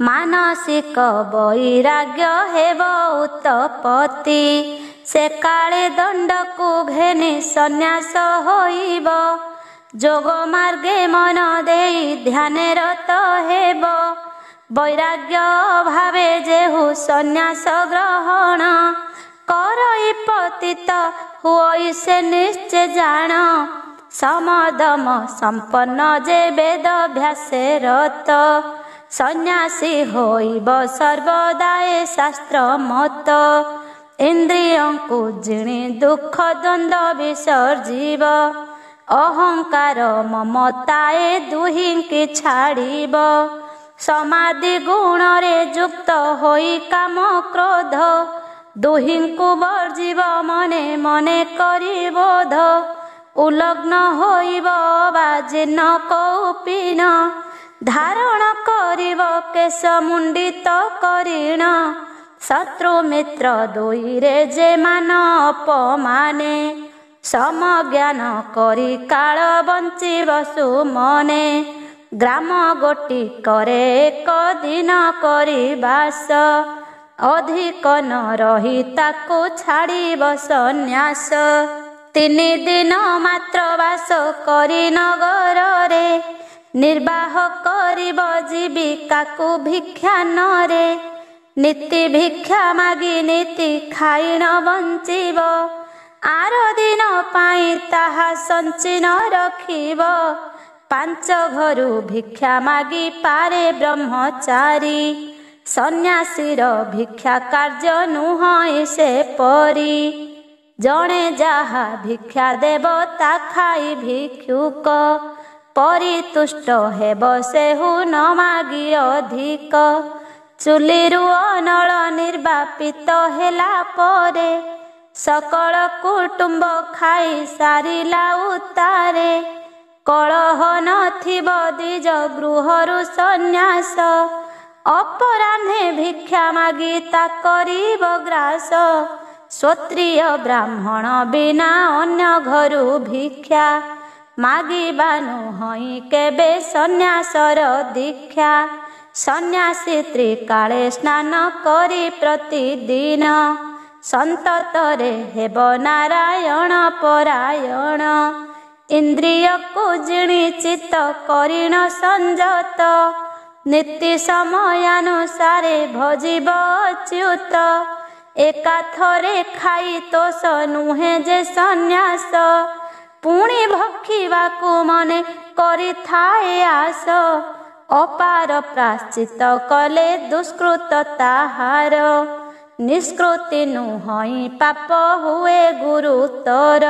Speaker 1: ମାନସିକ ବୈରାଗ୍ୟ ହେବ ଉତ୍ପତ୍ତି। ସେ କାଳେ ଦଣ୍ଡକୁ ଘେନି ସନ୍ନ୍ୟାସ ହୋଇବ, ଯୋଗ ମାର୍ଗେ ମନ ଦେଇ ଧ୍ୟାନେ ରତ ହେବ। ବୈରାଗ୍ୟ ଭାବେ ଯେହୁ ସନ୍ନ୍ୟାସ ଗ୍ରହଣ, କରଇ ପତିତ ହୁଅଇ ସେ ନିଶ୍ଚେ ଜାଣ। समदम संपन्न जे वेदभ्यासे रत सन्यासी होइब सर्वदाए शास्त्र मत इंद्रियों को जिणी दुख द्वंद्व विसर्जीव अहंकार ममताए दुहिंकी छाड़ीब समाधि गुण रे युक्त होई काम क्रोध दुहिंकु वर्जीव मने मने करी बोध उलग्न होइब बाजिन कौपिन धारण करिब केश मुंडित करिण शत्रु मित्र दुई रे जे मान अपमाने समज्ञान करी काल बंचिब सुमने ग्राम गोटी करे एक दिन करी बास अधिक न रही ताकू छाड़िब सन्यास 3 दिन मात्र बास करी नगर रे निर्वाह करिब जीविका को भिक्षा नरे नीति भिक्षा मागी नीति खाई न बंचिब आर दिन पाई ताहा संचि न रखिब 5 घरु भिक्षा मागी पारे ब्रह्मचारी सन्यासीर भिक्षा कार्य नुह से परी जणे जाहा भिक्षा देव ता खाई भिक्षुक परितुष्ट हेब सेहु न मागी अधिक चुलीरु अनल निर्वापित हेला परे सकल कुटुंब खाई सारिला उतारे कलह नथिब द्विज गृहरु सन्यास अपराह्ने भिक्षा मागी ता करिब ग्रास क्षत्रिय ब्राह्मण बिना अन्य घरु भिक्षा मागिबा नुहई केबे सन्यासर दीक्षा सन्यासी त्रिकाले स्नान करी प्रतिदिन संततरे हेब नारायण परायण इंद्रिय को जिणी चित्त करिण संजत नीति समयानुसारे भजिब अच्युत एकाथरे खाई तोष नुहे जे सन्यास पुणी भक्षिबाकु मने करि थाए आस अपार प्राश्चित कले दुष्कृत ताहार निष्कृति नुहई पाप हुए गुरुतर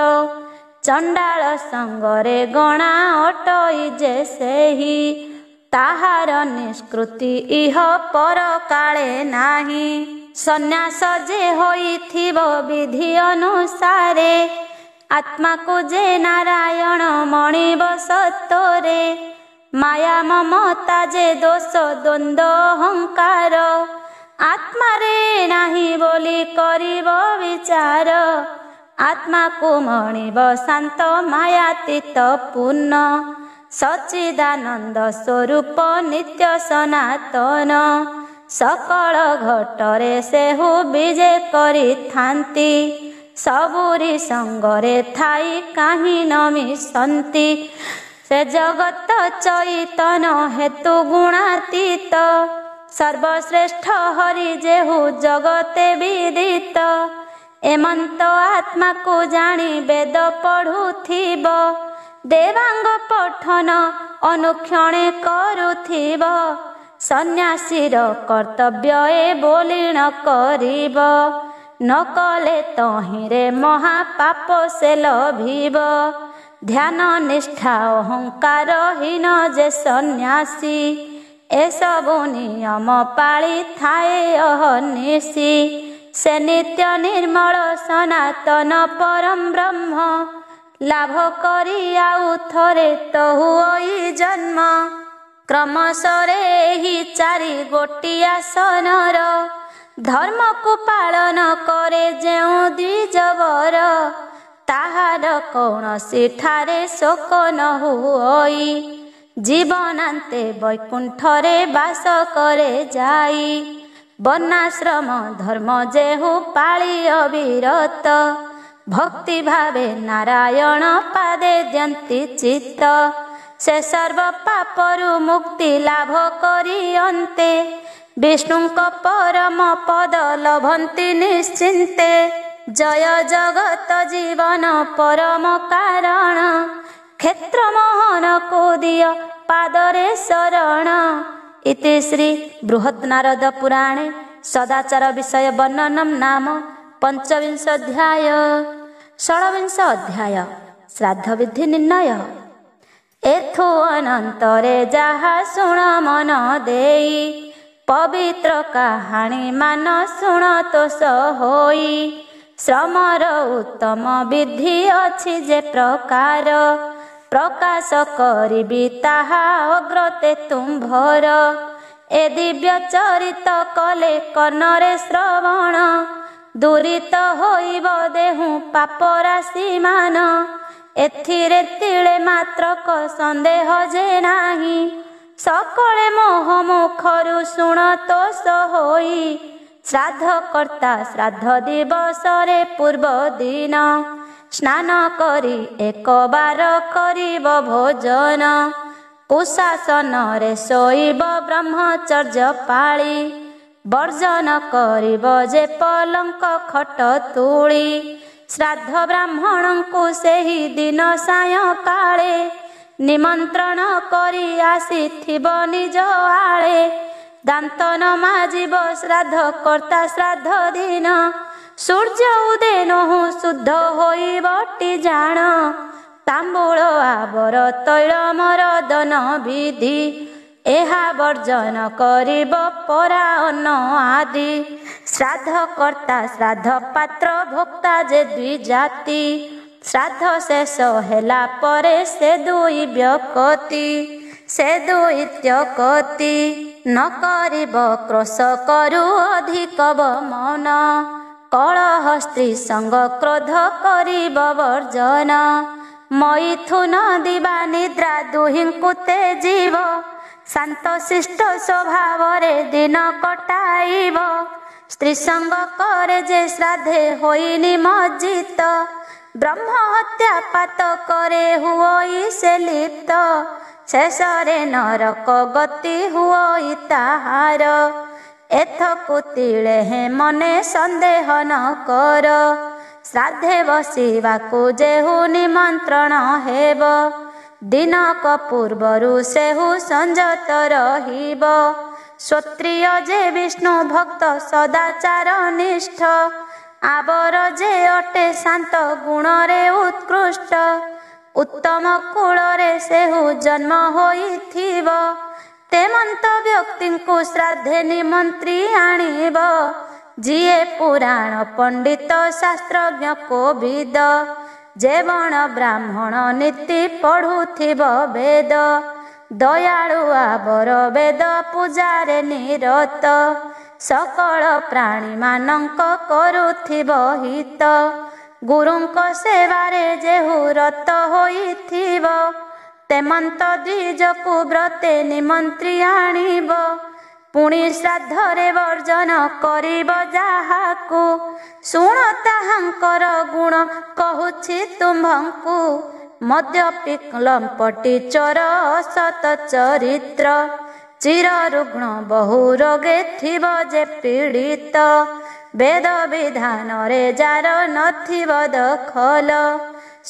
Speaker 1: चंडाल संगरे गणा अटई जे सेही ताहार निष्कृति इह पर काले नाही सन्यास जे होइथिब विधि अनुसारे आत्मा को जे नारायण मणिब सत्तरे माया ममता जे दोष द्वंद्व अहंकार आत्मा रे नाही बोली करिब विचार आत्मा को मणिब शांत मायातीत पूर्ण सच्चिदानंद स्वरूप नित्य सनातन सकल घटरे सेहु विजे करि थांती सबुरी संगरे थाई काहि न मिशंती से जगत चैतन हेतु गुणातीत सर्वश्रेष्ठ हरि जेहु जगते विदित एमंत आत्मा को जानी वेद पढ़ुथिब देवांग पठन अनुक्षणे करुथिब सन्यासीर कर्तव्य ए बोली न करिब न कले तहिरे महापाप से लभिब ध्यान निष्ठा अहंकार हीन जे सन्यासी एसबु नियम पाଳି थाए अहर्निशि से नित्य निर्मल सनातन परम ब्रह्म लाभ करी आउ थरे तहु ओई जन्म क्रमशरे ही 4 गोटिया सनर धर्म को पालन करे जेउ द्विजवर ताहार कौनसी ठारे शोक न हुई जीवनांते वैकुंठरे बास करे जाई वर्णाश्रम धर्म जेहु पाଳି अविरत भक्ति भावे नारायण पादे द्यंती चित्त से सर्व पापरु मुक्ति लाभ करियन्ते विष्णुंक परम पद लभन्ति निश्चिन्ते जय जगत जीवन परम कारण କ୍ଷେତ୍ର ମୋହନକୁ ଦିଅ ପାଦରେ ଶରଣ। ଇତି ଶ୍ରୀ ବୃହତ୍ ନାରଦ ପୁରାଣେ ସଦାଚାର ବିଷୟ ବର୍ଣ୍ଣନମ୍ ନାମ ପଞ୍ଚବିଂଶ ଅଧ୍ୟାୟ। ଷୋଳବିଂଶ ଅଧ୍ୟାୟ ଶ୍ରାଦ୍ଧ ବିଧି ନିର୍ଣ୍ଣୟ। ଏଥୁ ଅନନ୍ତରେ ଯାହା ଶୁଣ ମନ ଦେଇ, ପବିତ୍ର କାହାଣୀ ମାନ ଶୁଣ ତୋଷ ହୋଇ। ଶ୍ରମର ଉତ୍ତମ ବିଧି ଅଛି ଯେ ପ୍ରକାର, ପ୍ରକାଶ କରିବି ତାହା ଅଗ୍ରତେ ତୁମ୍ଭର। ଏ ଦିବ୍ୟ ଚରିତ କଲେ କର୍ଣ୍ଣରେ ଶ୍ରବଣ, ଦୂରିତ ହୋଇବ ଦେହୁ ପାପ ରାଶି ମାନ। ଏଥିରେ ତିଳେ ମାତ୍ରକ ସନ୍ଦେହ ଯେ ନାହିଁ, ସକଳେ ମୋହ ମୁଖରୁ ଶୁଣ ତୋଷ ହୋଇ। ଶ୍ରାଦ୍ଧ କର୍ତ୍ତା ଶ୍ରାଦ୍ଧ ଦିବସରେ ପୂର୍ବ ଦିନ, ସ୍ନାନ କରି ଏକବାର କରିବ ଭୋଜନ। କୁଶାସନରେ ଶୋଇବ ବ୍ରହ୍ମଚର୍ଯ୍ୟ ପାଳି, ବର୍ଜନ କରିବ ଯେ ପଲଙ୍କ ଖଟ ତୁଳି। ଶ୍ରାଦ୍ଧ ବ୍ରାହ୍ମଣଙ୍କୁ ସେହି ଦିନ ସାୟଂକାଳେ, ନିମନ୍ତ୍ରଣ କରି ଆସିଥିବ ନିଜ ଆଳେ। ଦାନ୍ତ ନ ମାଜିବ ଶ୍ରାଦ୍ଧ କର୍ତ୍ତା ଶ୍ରାଦ୍ଧ ଦିନ, ସୂର୍ଯ୍ୟ ଉଦୟନହୁ ଶୁଦ୍ଧ ହୋଇବଟି ଜାଣ। ତାମ୍ବୁଳ ଆବର ତୈଳ ମରଦନ ବିଧି, ଏହା ବର୍ଜନ କରିବ ପରା ଅନ୍ନ ଆଦି। ଶ୍ରାଦ୍ଧ କର୍ତ୍ତା ଶ୍ରାଦ୍ଧ ପାତ୍ର ଭୋକ୍ତା ଯେ ଦୁଇ ଜାତି, ଶ୍ରାଦ୍ଧ ଶେଷ ହେଲା ପରେ ସେ ଦୁଇ ବ୍ୟକ୍ତି। ସେ ଦୁଇ ତ୍ୟକ୍ତି ନ କରିବ କ୍ରୋଶ କରୁ ଅଧିକ ମନ, କଳହ ସ୍ତ୍ରୀ ସଙ୍ଗ କ୍ରୋଧ କରିବ ବର୍ଜନ। ମୈଥୁନ ଦିବା ନିଦ୍ରା ଦୁହିଁଙ୍କୁ ତେଜିବ, ଶାନ୍ତ ଶିଷ୍ଟ ସ୍ୱଭାବରେ ଦିନ କଟାଇବ। ସ୍ତ୍ରୀ ସଙ୍ଗ କରେ ଯେ ଶ୍ରାଦ୍ଧେ ହୋଇ ନିମଜ୍ଜିତ, ବ୍ରହ୍ମ ହତ୍ୟା ପାତ କରେ ହୁଅଇ ସେ ଲିପ୍ତ। ଶେଷରେ ନରକ ଗତି ହୁଅଇ ତାହାର, ଏଥକୁ ତିଳେ ହେ ମନେ ସନ୍ଦେହ ନ କର। ଶ୍ରାଦ୍ଧେ ବସିବାକୁ ଯେହୁ ନିମନ୍ତ୍ରଣ ହେବ, ଦିନକ ପୂର୍ବରୁ ସେହୁ ସଂଯତ ରହିବ। ଶ୍ରୋତ୍ରିୟ ଯେ ବିଷ୍ଣୁ ଭକ୍ତ ସଦାଚାର ନିଷ୍ଠ, ଆବର ଯେ ଅଟେ ଶାନ୍ତ ଗୁଣରେ ଉତ୍କୃଷ୍ଟ। ଉତ୍ତମ କୁଳରେ ସେହୁ ଜନ୍ମ ହୋଇଥିବ, ତେମନ୍ତ ବ୍ୟକ୍ତିଙ୍କୁ ଶ୍ରାଦ୍ଧେ ନିମନ୍ତ୍ରୀ ଆଣିବ। ଯିଏ ପୁରାଣ ପଣ୍ଡିତ ଶାସ୍ତ୍ରଜ୍ଞ କୋବିଦ, ଯେ ବଣ ବ୍ରାହ୍ମଣ ନୀତି ପଢୁଥିବ ବେଦ। ଦୟାଳୁ ଆବର ବେଦ ପୂଜାରେ ନିରତ, ସକଳ ପ୍ରାଣୀମାନଙ୍କ କରୁଥିବ ହିତ। ଗୁରୁଙ୍କ ସେବାରେ ଯେହୁ ରତ ହୋଇଥିବ, ତେମନ୍ତ ଦ୍ୱିଜକୁ ବ୍ରତେ ନିମନ୍ତ୍ରୀ ଆଣିବ। ପୁଣି ଶ୍ରାଦ୍ଧରେ ବର୍ଜନ କରିବ ଯାହାକୁ, ଶୁଣ ତାହାଙ୍କର ଗୁଣ କହୁଛି ତୁମ୍ଭଙ୍କୁ। ମଦ୍ୟପି ଲମ୍ପଟି ଚୋର ଅସତ ଚରିତ୍ର, ଚିର ରୁଗ୍ଣ ବହୁ ରୋଗେ ଥିବ ଯେ ପୀଡ଼ିତ। ବେଦ ବିଧାନରେ ଯାର ନଥିବ ଦଖଲ,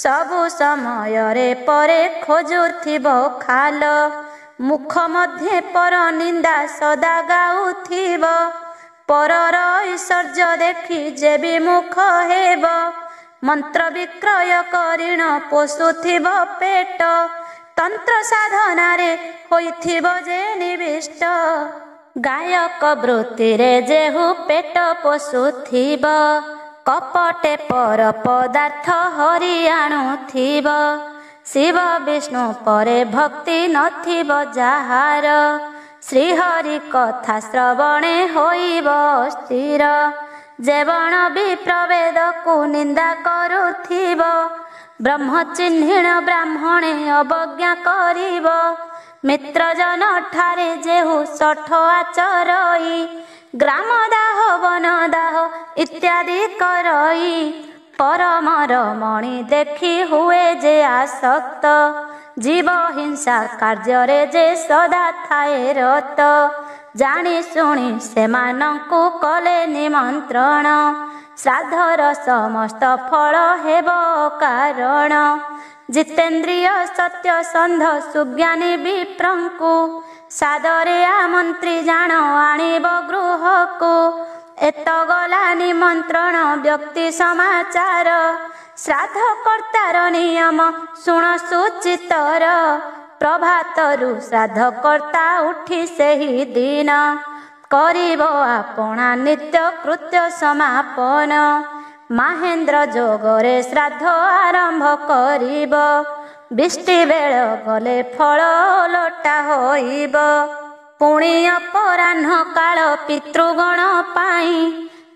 Speaker 1: ସବୁ ସମୟରେ ପରେ ଖୋଜୁଥିବ ଖାଲ। ମୁଖ ମଧ୍ୟେ ପର ନିନ୍ଦା ସଦା ଗାଉଥିବ, ପରର ଐଶ୍ୱର୍ଯ୍ୟ ଦେଖି ଯେ ବିମୁଖ ହେବ। ମନ୍ତ୍ର ବିକ୍ରୟ କରିଣ ପୋଷୁଥିବ ପେଟ, ତନ୍ତ୍ର ସାଧନାରେ ହୋଇଥିବ ଯେ ନିବିଷ୍ଟ। ଗାୟକ ବୃତ୍ତିରେ ଯେହୁ ପେଟ ପୋଷୁଥିବ, କପଟେ ପର ପଦାର୍ଥ ହରି ଆଣୁଥିବ। ଶିବ ବିଷ୍ଣୁ ପରେ ଭକ୍ତି ନଥିବ ଯାହାର, ଶ୍ରୀହରି କଥା ଶ୍ରବଣେ ହୋଇବ ସ୍ଥିର। ଯେ ବଣ ବିପ୍ରବେଦକୁ ନିନ୍ଦା କରୁଥିବ, ବ୍ରହ୍ମଚିହ୍ନିଣ ବ୍ରାହ୍ମଣେ ଅବଜ୍ଞା କରିବ। ମିତ୍ରଜନ ଠାରେ ଯେହୁ ଶଠ ଆଚରଇ, ଗ୍ରାମ ଦାହ ବନ ଦାହ ଇତ୍ୟାଦି କରଇ। ପରମର ମଣି ଦେଖି ହୁଏ ଯେ ଆସକ୍ତ, जीव हिंसा कार्य जे सदा थाए रत जानी शुणी सेमानंकु कले निमंत्रण श्राद्धर समस्त फल हेब कारण जितेन्द्रिय सत्यसंध सुज्ञानी विप्रंकु सादरे आमंत्री जान आणिब गृहकु एत गला निमंत्रण व्यक्ति समाचार श्राद्ध कर्तार नियम शुण सुचितर प्रभातरु श्राद्ध कर्ता उठी सेही दिन करिब आपणा नित्य कृत्य समापन महेन्द्र जोगरे श्राद्ध आरंभ करिब बिष्टि बेळ गले फल लोटा होइब पुणी अपराह्न काल पितृगण पाई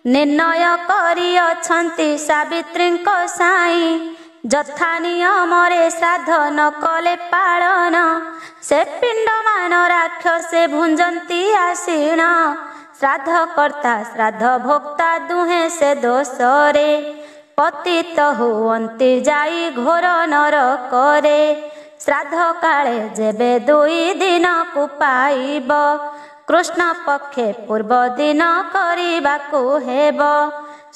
Speaker 1: निर्णय करिअछन्ति सावित्रींक साई यथा नियमरे श्राद्ध न कले पालन से पिंडमान राक्षसे भुंजन्ति आसीण श्राद्ध कर्ता श्राद्ध भोक्ता दुहे से दोषरे पतित हुअन्ति जाई घोर नरकरे श्राद्ध काले जेबे दुई दिन को पाइब कृष्ण पक्षे पूर्व दिन करिबाकु हेब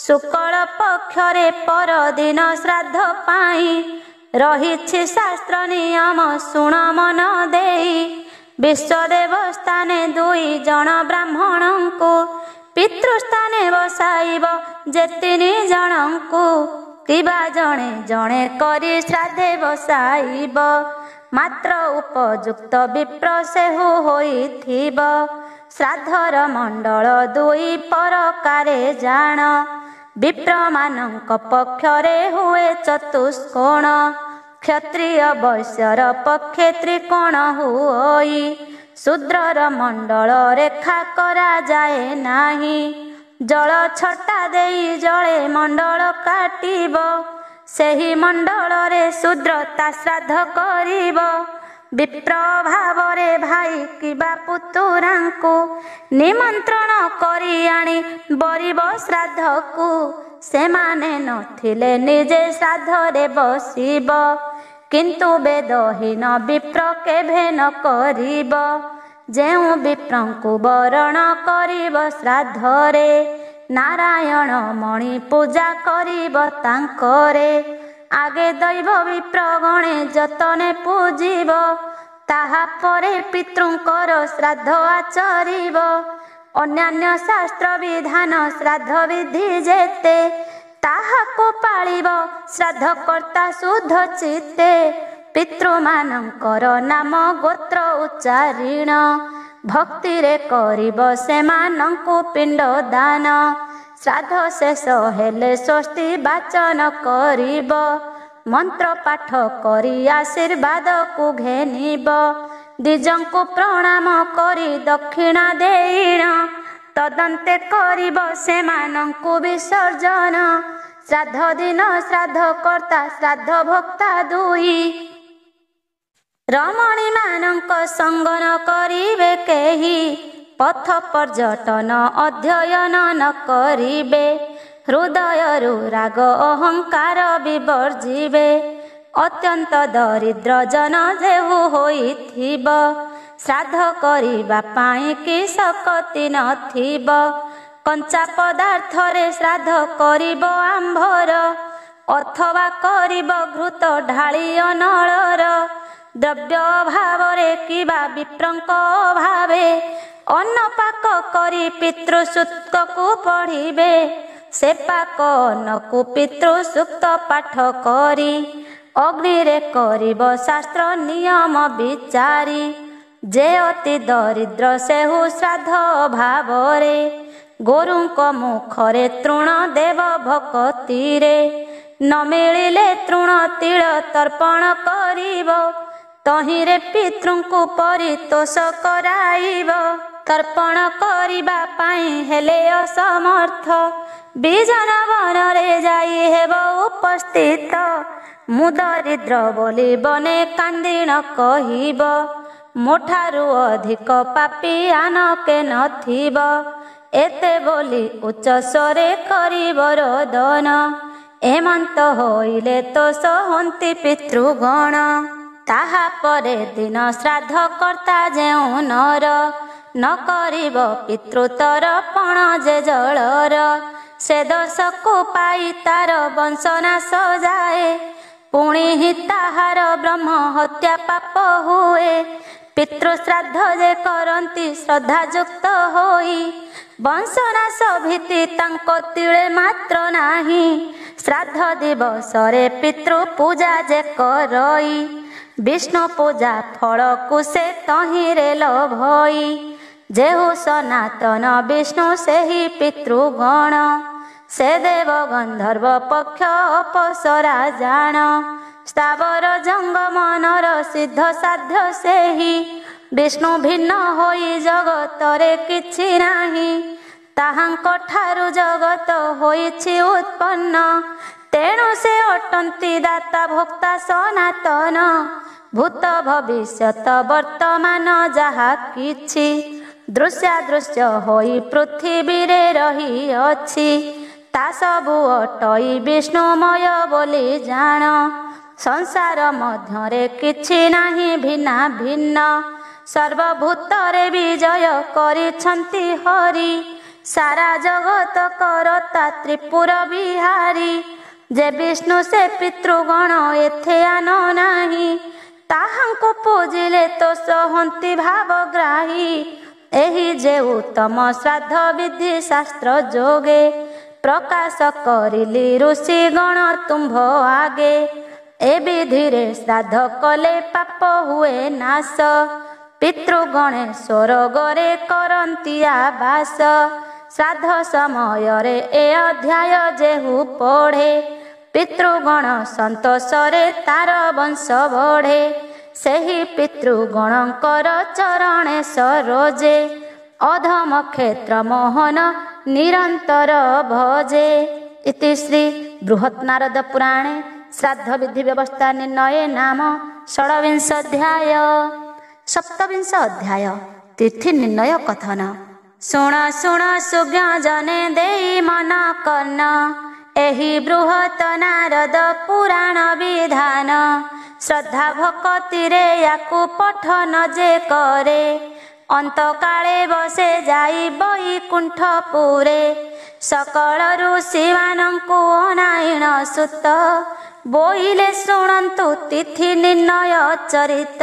Speaker 1: शुक्ल पक्षरे पर दिन श्राद्ध पाई रहिछि शास्त्र नियम शुण मन देई विश्वदेव स्थाने दुई जन ब्राह्मणंकु पितृस्थाने बसाइब जे तिनि जनंकु किबा जणे जणे करी श्राद्धे बसाइब मात्र उपयुक्त विप्र सेहु होइथिब श्राद्धर मंडल दुई परकारे जान विप्र मानंक पक्षरे हुए चतुष्कोण क्षत्रिय वैश्यर पक्षे त्रिकोण हुई शूद्रर मंडल रेखा करा जाए नाही जल छटा देई जले मंडल काटिब सेही मंडल रे शूद्रता श्राद्ध करिब विप्र भावरे भाई किबा पुतुरांकु निमंत्रण करी आनी बरिब श्राद्धकु सेमाने नथिले निजे श्राद्धरे बसिब किंतु वेदहीन विप्र केभे न करिब जेउ विप्रंकु बरण करिब श्राद्धरे नारायण मणि पूजा करिब तांकरे आगे दैव विप्र गणे जतने पूजिब ताहा परे पितृंकर श्राद्ध आचरिब अन्यान्य शास्त्र विधान श्राद्ध विधि जेते ताहाको पालिब श्राद्ध कर्ता शुद्ध चित्ते पितृमानंकर नाम गोत्र उच्चारिण भक्ति रे करिब सेमानंकु पिंड दान श्राद्ध शेष हेले स्वस्ति वाचन करिब मंत्र पाठ करी आशीर्वाद को घेनिब द्विजंकु प्रणाम करी दक्षिणा देइण तदंते करिब सेमानंकु विसर्जन श्राद्ध दिन श्राद्ध कर्ता श्राद्ध भोक्ता दुई रमणी मानंक संगन करिबे केही पथ पर्यटन अध्ययन न करिबे हृदयरु राग अहंकार विवर्जिबे अत्यंत दरिद्र जन जेहु होइथिब श्राद्ध करिबा पाई कि सकति नथिब कंचा पदार्थ रे श्राद्ध करिब आंभर अथवा करिब घृत ढाଳି अनळर द्रव्य अभावरे किबा विप्रंक अभावे अन्न पाक करी पितृसूक्त को पढ़िबे से पाक अन्न को पितृसूक्त पाठ करी अग्नि रे करिब शास्त्र नियम विचारी जे अति दरिद्र सेहु श्राद्ध अभावरे गोरुंक मुखरे तृण देव भक्तिरे न मिलिले तृण तिल तर्पण करिब तहिरे पितृंकु परितोष कराइब तर्पण करिबा पाई हेले असमर्थ विजन वनरे जाई हेब उपस्थित मु दरिद्र बोली बने कांदिण कहिब मोठारु अधिक पापी आन के नथिब एते बोली उच्च स्वरे करिब रोदन एमंत होइले तो सहन्ति पितृगण। ତାହା ପରେ ଦିନ ଶ୍ରାଦ୍ଧ କର୍ତ୍ତା ଯେଉଁ ନର ନ କରିବ ପିତୃତରପଣ ଯେ ଜଳର, ସେ ଦୋଷକୁ ପାଇ ତାର ବଂଶନାଶ ଯାଏ, ପୁଣି ହିଁ ତାହାର ବ୍ରହ୍ମ ହତ୍ୟା ପାପ ହୁଏ। ପିତୃଶ୍ରାଦ୍ଧ ଯେ କରନ୍ତି ଶ୍ରଦ୍ଧାଯୁକ୍ତ ହୋଇ, ବଂଶନାଶ ଭୀତି ତାଙ୍କ ତିଳେ ମାତ୍ର ନାହିଁ। ଶ୍ରାଦ୍ଧ ଦିବସରେ ପିତୃ ପୂଜା ଯେ କରଇ, ବିଷ୍ଣୁ ପୂଜା ଫଳକୁ ସେ ତହିଁରେ ଲୋଭଇ। ଯେହୁ ସନାତନ ବିଷ୍ଣୁ ସେହି ପିତୃଗଣ, ସେ ଦେବ ଗନ୍ଧର୍ବ ପକ୍ଷ ଅପସରା ଜାଣ। ସ୍ଥାବର ଜଙ୍ଗମନର ସିଦ୍ଧ ସାଧ୍ୟ ସେହି, ବିଷ୍ଣୁ ଭିନ୍ନ ହୋଇ ଜଗତରେ କିଛି ନାହିଁ। ତାହାଙ୍କ ଠାରୁ ଜଗତ ହୋଇଛି ଉତ୍ପନ୍ନ, ତେଣୁ ସେ ଅଟନ୍ତି ଦାତା ଭୋକ୍ତା ସନାତନ। ଭୂତ ଭବିଷ୍ୟତ ବର୍ତ୍ତମାନ ଯାହା କିଛି, ଦୃଶ୍ୟାଦୃଶ୍ୟ ହୋଇ ପୃଥିବୀରେ ରହିଅଛି, ତା ସବୁ ଅଟଇ ବିଷ୍ଣୁମୟ ବୋଲି ଜାଣ। ସଂସାର ମଧ୍ୟରେ କିଛି ନାହିଁ ଭିନ୍ନ ଭିନ୍ନ, ସର୍ବଭୂତରେ ବିଜୟ କରିଛନ୍ତି ହରି। ସାରା ଜଗତ କରତା ତ୍ରିପୁର ବିହାରୀ, ଯେ ବିଷ୍ଣୁ ସେ ପିତୃଗଣ ଏଥେ ଆନ ନାହିଁ। ତାହାଙ୍କୁ ପୂଜିଲେ ତୋଷ ହନ୍ତି ଭାବଗ୍ରାହୀ, ଏହି ଯେ ଉତ୍ତମ ଶ୍ରାଦ୍ଧ ବିଧି ଶାସ୍ତ୍ର ଯୋଗେ, ପ୍ରକାଶ କରିଲି ଋଷିଗଣ ତୁମ୍ଭ ଆଗେ। ଏ ବିଧିରେ ଶ୍ରାଦ୍ଧ କଲେ ପାପ ହୁଏ ନାଶ, ପିତୃଗଣେ ସ୍ୱର୍ଗରେ କରନ୍ତି ଆବାସ। ଶ୍ରାଦ୍ଧ ସମୟରେ ଏ ଅଧ୍ୟାୟ ଯେହୁ ପଢ଼େ, ପିତୃଗଣ ସନ୍ତୋଷରେ ତାର ବଂଶ ବଢ଼େ। ସେହି ପିତୃଗଣଙ୍କର ଚରଣେ ସରୋଜେ, ଅଧମ କ୍ଷେତ୍ର ମୋହନ ନିରନ୍ତର ଭଜେ। ଇତି ଶ୍ରୀ ବୃହତ୍ ନାରଦ ପୁରାଣେ ଶ୍ରାଦ୍ଧ ବିଧି ବ୍ୟବସ୍ଥା ନିର୍ଣ୍ଣୟେ ନାମ ଷୋଡ଼ବିଂଶ ଅଧ୍ୟାୟ। ସପ୍ତବିଂଶ ଅଧ୍ୟାୟ ତିଥି ନିର୍ଣ୍ଣୟ କଥନ। ଶୁଣ ଶୁଣ ସୁଜ୍ଞ ଜନେ ଦେଇ ମନ କର୍ଣ୍ଣ, ଏହି ବୃହତ୍ ନାରଦ ପୁରାଣ ବିଧାନ। ଶ୍ରଦ୍ଧା ଭକତିରେ ୟାକୁ ପଠନ ଯେ କରେ, ଅନ୍ତକାଳେ ବସେ ଯାଇ ବୈକୁଣ୍ଠପୁରେ। ସକଳ ଋଷିମାନଙ୍କୁ ଅନାଇଣ ସୁତ, ବୋଇଲେ ଶୁଣନ୍ତୁ ତିଥି ନିର୍ଣ୍ଣୟ ଚରିତ।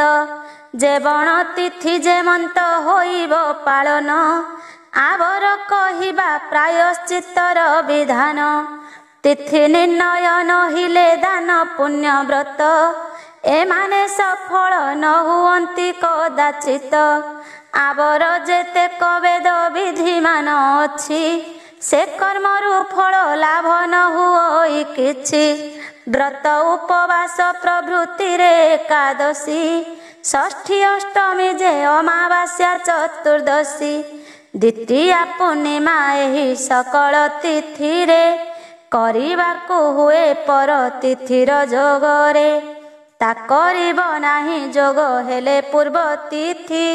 Speaker 1: ଯେ ବଣ ତିଥି ଯେମନ୍ତ ହୋଇବ ପାଳନ, ଆବର କହିବା ପ୍ରାୟଶ୍ଚିତ୍ତର ବିଧାନ। ତିଥି ନିର୍ଣ୍ଣୟ ନହିଲେ ଦାନ ପୁଣ୍ୟ ବ୍ରତ, ଏମାନେ ସଫଳ ନ ହୁଅନ୍ତି କଦାଚିତ। ଆବର ଯେତେକ ବେଦ ବିଧିମାନ ଅଛି, ସେ କର୍ମରୁ ଫଳ ଲାଭ ନ ହୁଅଇ କିଛି। ବ୍ରତ ଉପବାସ ପ୍ରଭୃତିରେ ଏକାଦଶୀ, ଷଷ୍ଠୀ ଅଷ୍ଟମୀ ଯେ ଅମାବାସ୍ୟା ଚତୁର୍ଦ୍ଦଶୀ। ଦ୍ୱିତୀୟା ପୂର୍ଣ୍ଣିମା ଏହି ସକଳ ତିଥିରେ, କରିବାକୁ ହୁଏ ପର ତିଥିର ଯୋଗରେ। ତା କରିବ ନାହିଁ ଯୋଗ ହେଲେ ପୂର୍ବ ତିଥି,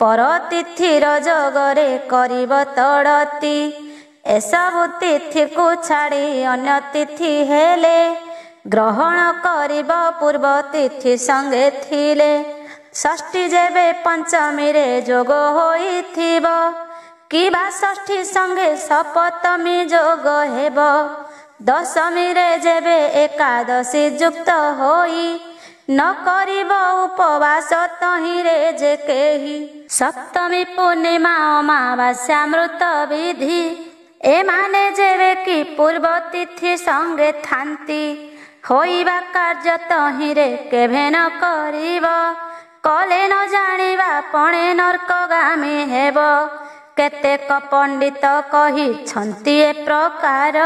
Speaker 1: ପର ତିଥିର ଯୋଗରେ କରିବ ତଡ଼ତି। ଏସବୁ ତିଥିକୁ ଛାଡ଼ି ଅନ୍ୟ ତିଥି ହେଲେ, ଗ୍ରହଣ କରିବ ପୂର୍ବ ତିଥି ସଙ୍ଗେ ଥିଲେ। ଷଷ୍ଠୀ ଯେବେ ପଞ୍ଚମୀରେ ଯୋଗ ହୋଇଥିବ, କିବା ଷଷ୍ଠୀ ସଙ୍ଗେ ସପ୍ତମୀ ଯୋଗ ହେବ। ଦଶମୀରେ ଯେବେ ଏକାଦଶୀ ଯୁକ୍ତ ହୋଇ, ନ କରିବ ଉପବାସ ତହିଁରେ ଯେ କେହି। ସପ୍ତମୀ ପୂର୍ଣ୍ଣିମା ଅମାବାସ୍ୟା ମୃତ ବିଧି, ଏମାନେ ଯେବେ କି ପୂର୍ବ ତିଥି ସଙ୍ଗେ ଥାନ୍ତି, ହୋଇବା କାର୍ଯ୍ୟ ତହିଁରେ କେଭେ ନ କରିବ। କଲେ ନ ଜାଣିବା ପଣେ ନର୍କଗାମୀ ହେବ। କେତେକ ପଣ୍ଡିତ କହିଛନ୍ତି ଏ ପ୍ରକାର,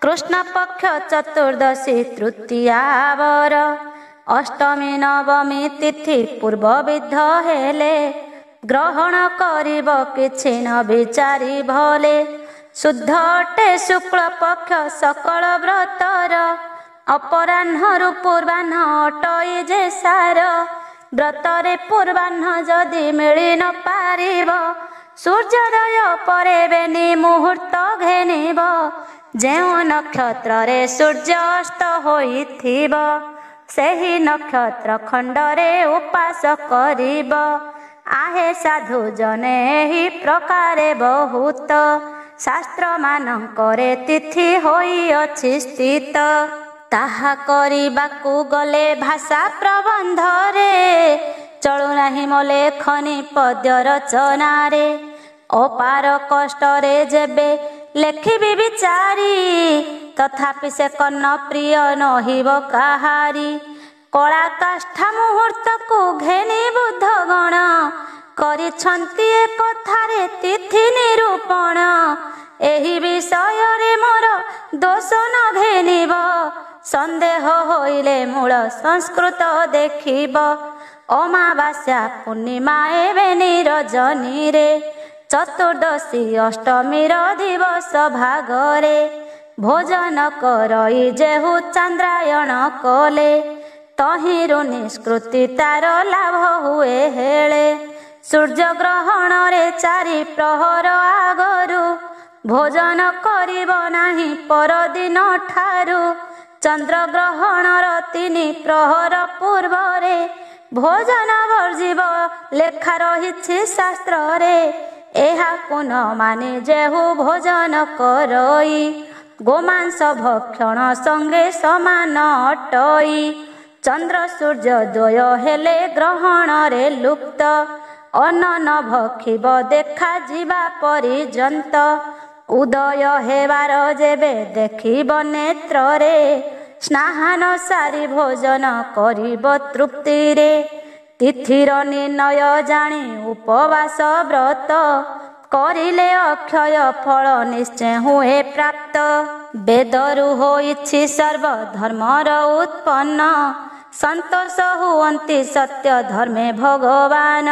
Speaker 1: କୃଷ୍ଣ ପକ୍ଷ ଚତୁର୍ଦ୍ଦଶୀ ତୃତୀୟାବର। ଅଷ୍ଟମୀ ନବମୀ ତିଥି ପୂର୍ବବିଧ ହେଲେ, ଗ୍ରହଣ କରିବ କିଛି ନ ବିଚାରି ଭଲେ। ଶୁଦ୍ଧ ଅଟେ ଶୁକ୍ଳ ପକ୍ଷ ସକଳ ବ୍ରତର, ଅପରାହ୍ନରୁ ପୂର୍ବାହ୍ନ ଅଟଇ ଯେ ସାର। ବ୍ରତରେ ପୂର୍ବାହ୍ନ ଯଦି ମିଳି ନ ପାରିବ, ସୂର୍ଯ୍ୟୋଦୟ ପରେ ବେନି ମୁହୂର୍ତ୍ତ ଘେନିବ। ଯେଉଁ ନକ୍ଷତ୍ରରେ ସୂର୍ଯ୍ୟ ଅସ୍ତ ହୋଇଥିବ, ସେହି ନକ୍ଷତ୍ର ଖଣ୍ଡରେ ଉପାସ କରିବ। आहे ସାଧୁ ଜନେ ଏହି ପ୍ରକାରେ ବହୁତ ଶାସ୍ତ୍ରମାନଙ୍କରେ ତିଥି ହୋଇଅଛି ସ୍ଥିତ। ତାହା କରିବାକୁ ଗଲେ ଭାଷା ପ୍ରବନ୍ଧରେ ଚଳୁନାହିଁ ମୋ ଲେଖନୀ ପଦ୍ୟ ରଚନାରେ। ଅପାର କଷ୍ଟରେ ଯେବେ ଲେଖିବି ବିଚାରି ତଥାପି ସେ କର୍ଣ୍ଣ ପ୍ରିୟ ନହିବ କାହାରି। କଳା କାଷ୍ଠା ମୁହୂର୍ତ୍ତକୁ ଘେନି ବୁଦ୍ଧଗଣ କରିଛନ୍ତି ଏ କଥାରେ ତିଥି ନିରୂପଣ। ଏହି ବିଷୟରେ ମୋର ଦୋଷ ନ ଘେନିବ ସନ୍ଦେହ ହୋଇଲେ ମୂଳ ସଂସ୍କୃତ ଦେଖିବ। ଅମାବାସ୍ୟା ପୂର୍ଣ୍ଣିମା ଏବେନି ରଜନୀରେ ଚତୁର୍ଦ୍ଦଶୀ ଅଷ୍ଟମୀର ଦିବସ ଭାଗରେ ଭୋଜନ କରଇ ଯେହୁ ଚନ୍ଦ୍ରାୟଣ କଲେ ତହିଁରୁ ନିଷ୍କୃତି ତାର ଲାଭ ହୁଏ ହେଳେ। ସୂର୍ଯ୍ୟଗ୍ରହଣରେ 4 ପ୍ରହର ଆଗରୁ ଭୋଜନ କରିବ ନାହିଁ ପରଦିନ ଠାରୁ। ଚନ୍ଦ୍ରଗ୍ରହଣର 3 ପ୍ରହର ପୂର୍ବରେ ଭୋଜନ ବର୍ଜିବ ଲେଖା ରହିଛି ଶାସ୍ତ୍ରରେ। ଏହାକୁ ନ ମାନି ଯେହୁ ଭୋଜନ କରଇ ଗୋମାଂସ ଭକ୍ଷଣ ସଙ୍ଗେ ସମାନ ଅଟଇ। ଚନ୍ଦ୍ର ସୂର୍ଯ୍ୟ ଦ୍ୱୟ ହେଲେ ଗ୍ରହଣରେ ଲୁପ୍ତ ଅନ୍ନ ନ ଭକ୍ଷିବ ଦେଖାଯିବା ପର୍ଯ୍ୟନ୍ତ। ଉଦୟ ହେବାର ଯେବେ ଦେଖିବ ନେତ୍ରରେ ସ୍ନାହାନ ସାରି ଭୋଜନ କରିବ ତୃପ୍ତିରେ। ତିଥିର ନିର୍ଣ୍ଣୟ ଜାଣି ଉପବାସ ବ୍ରତ କରିଲେ ଅକ୍ଷୟ ଫଳ ନିଶ୍ଚୟ ହୁଏ ପ୍ରାପ୍ତ। ବେଦରୁ ହୋଇଛି ସର୍ବ ଧର୍ମର ଉତ୍ପନ୍ନ ସନ୍ତୋଷ ହୁଅନ୍ତି ସତ୍ୟ ଧର୍ମେ ଭଗବାନ।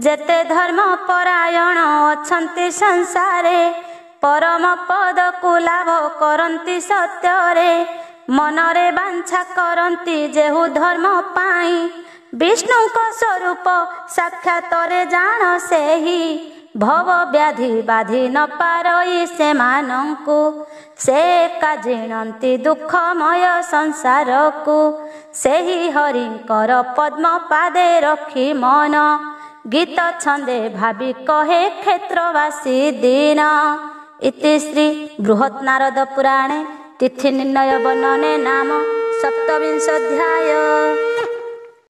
Speaker 1: ଯେତେ ଧର୍ମ ପରାୟଣ ଅଛନ୍ତି ସଂସାରେ ପରମ ପଦକୁ ଲାଭ କରନ୍ତି ସତ୍ୟରେ। ମନରେ ବାଞ୍ଛା କରନ୍ତି ଯେହୁ ଧର୍ମ ପାଇଁ ବିଷ୍ଣୁଙ୍କ ସ୍ୱରୂପ ସାକ୍ଷାତରେ ଜାଣ ସେହି। ଭବ ବ୍ୟାଧି ବାଧି ନ ପାରଇ ସେମାନଙ୍କୁ ସେ ଏକା ଜିଣନ୍ତି ଦୁଃଖମୟ ସଂସାରକୁ। ସେହି ହରିଙ୍କର ପଦ୍ମ ପାଦେ ରଖି ମନ ଗୀତ ଛନ୍ଦେ ଭାବି କହେ କ୍ଷେତ୍ରବାସୀ ଦିନ। ଇତି ଶ୍ରୀ ବୃହତ୍ ନାରଦ ପୁରାଣେ ତିଥି ନିର୍ଣ୍ଣୟ ବର୍ଣ୍ଣନେ ନାମ 27 ଅଧ୍ୟାୟ।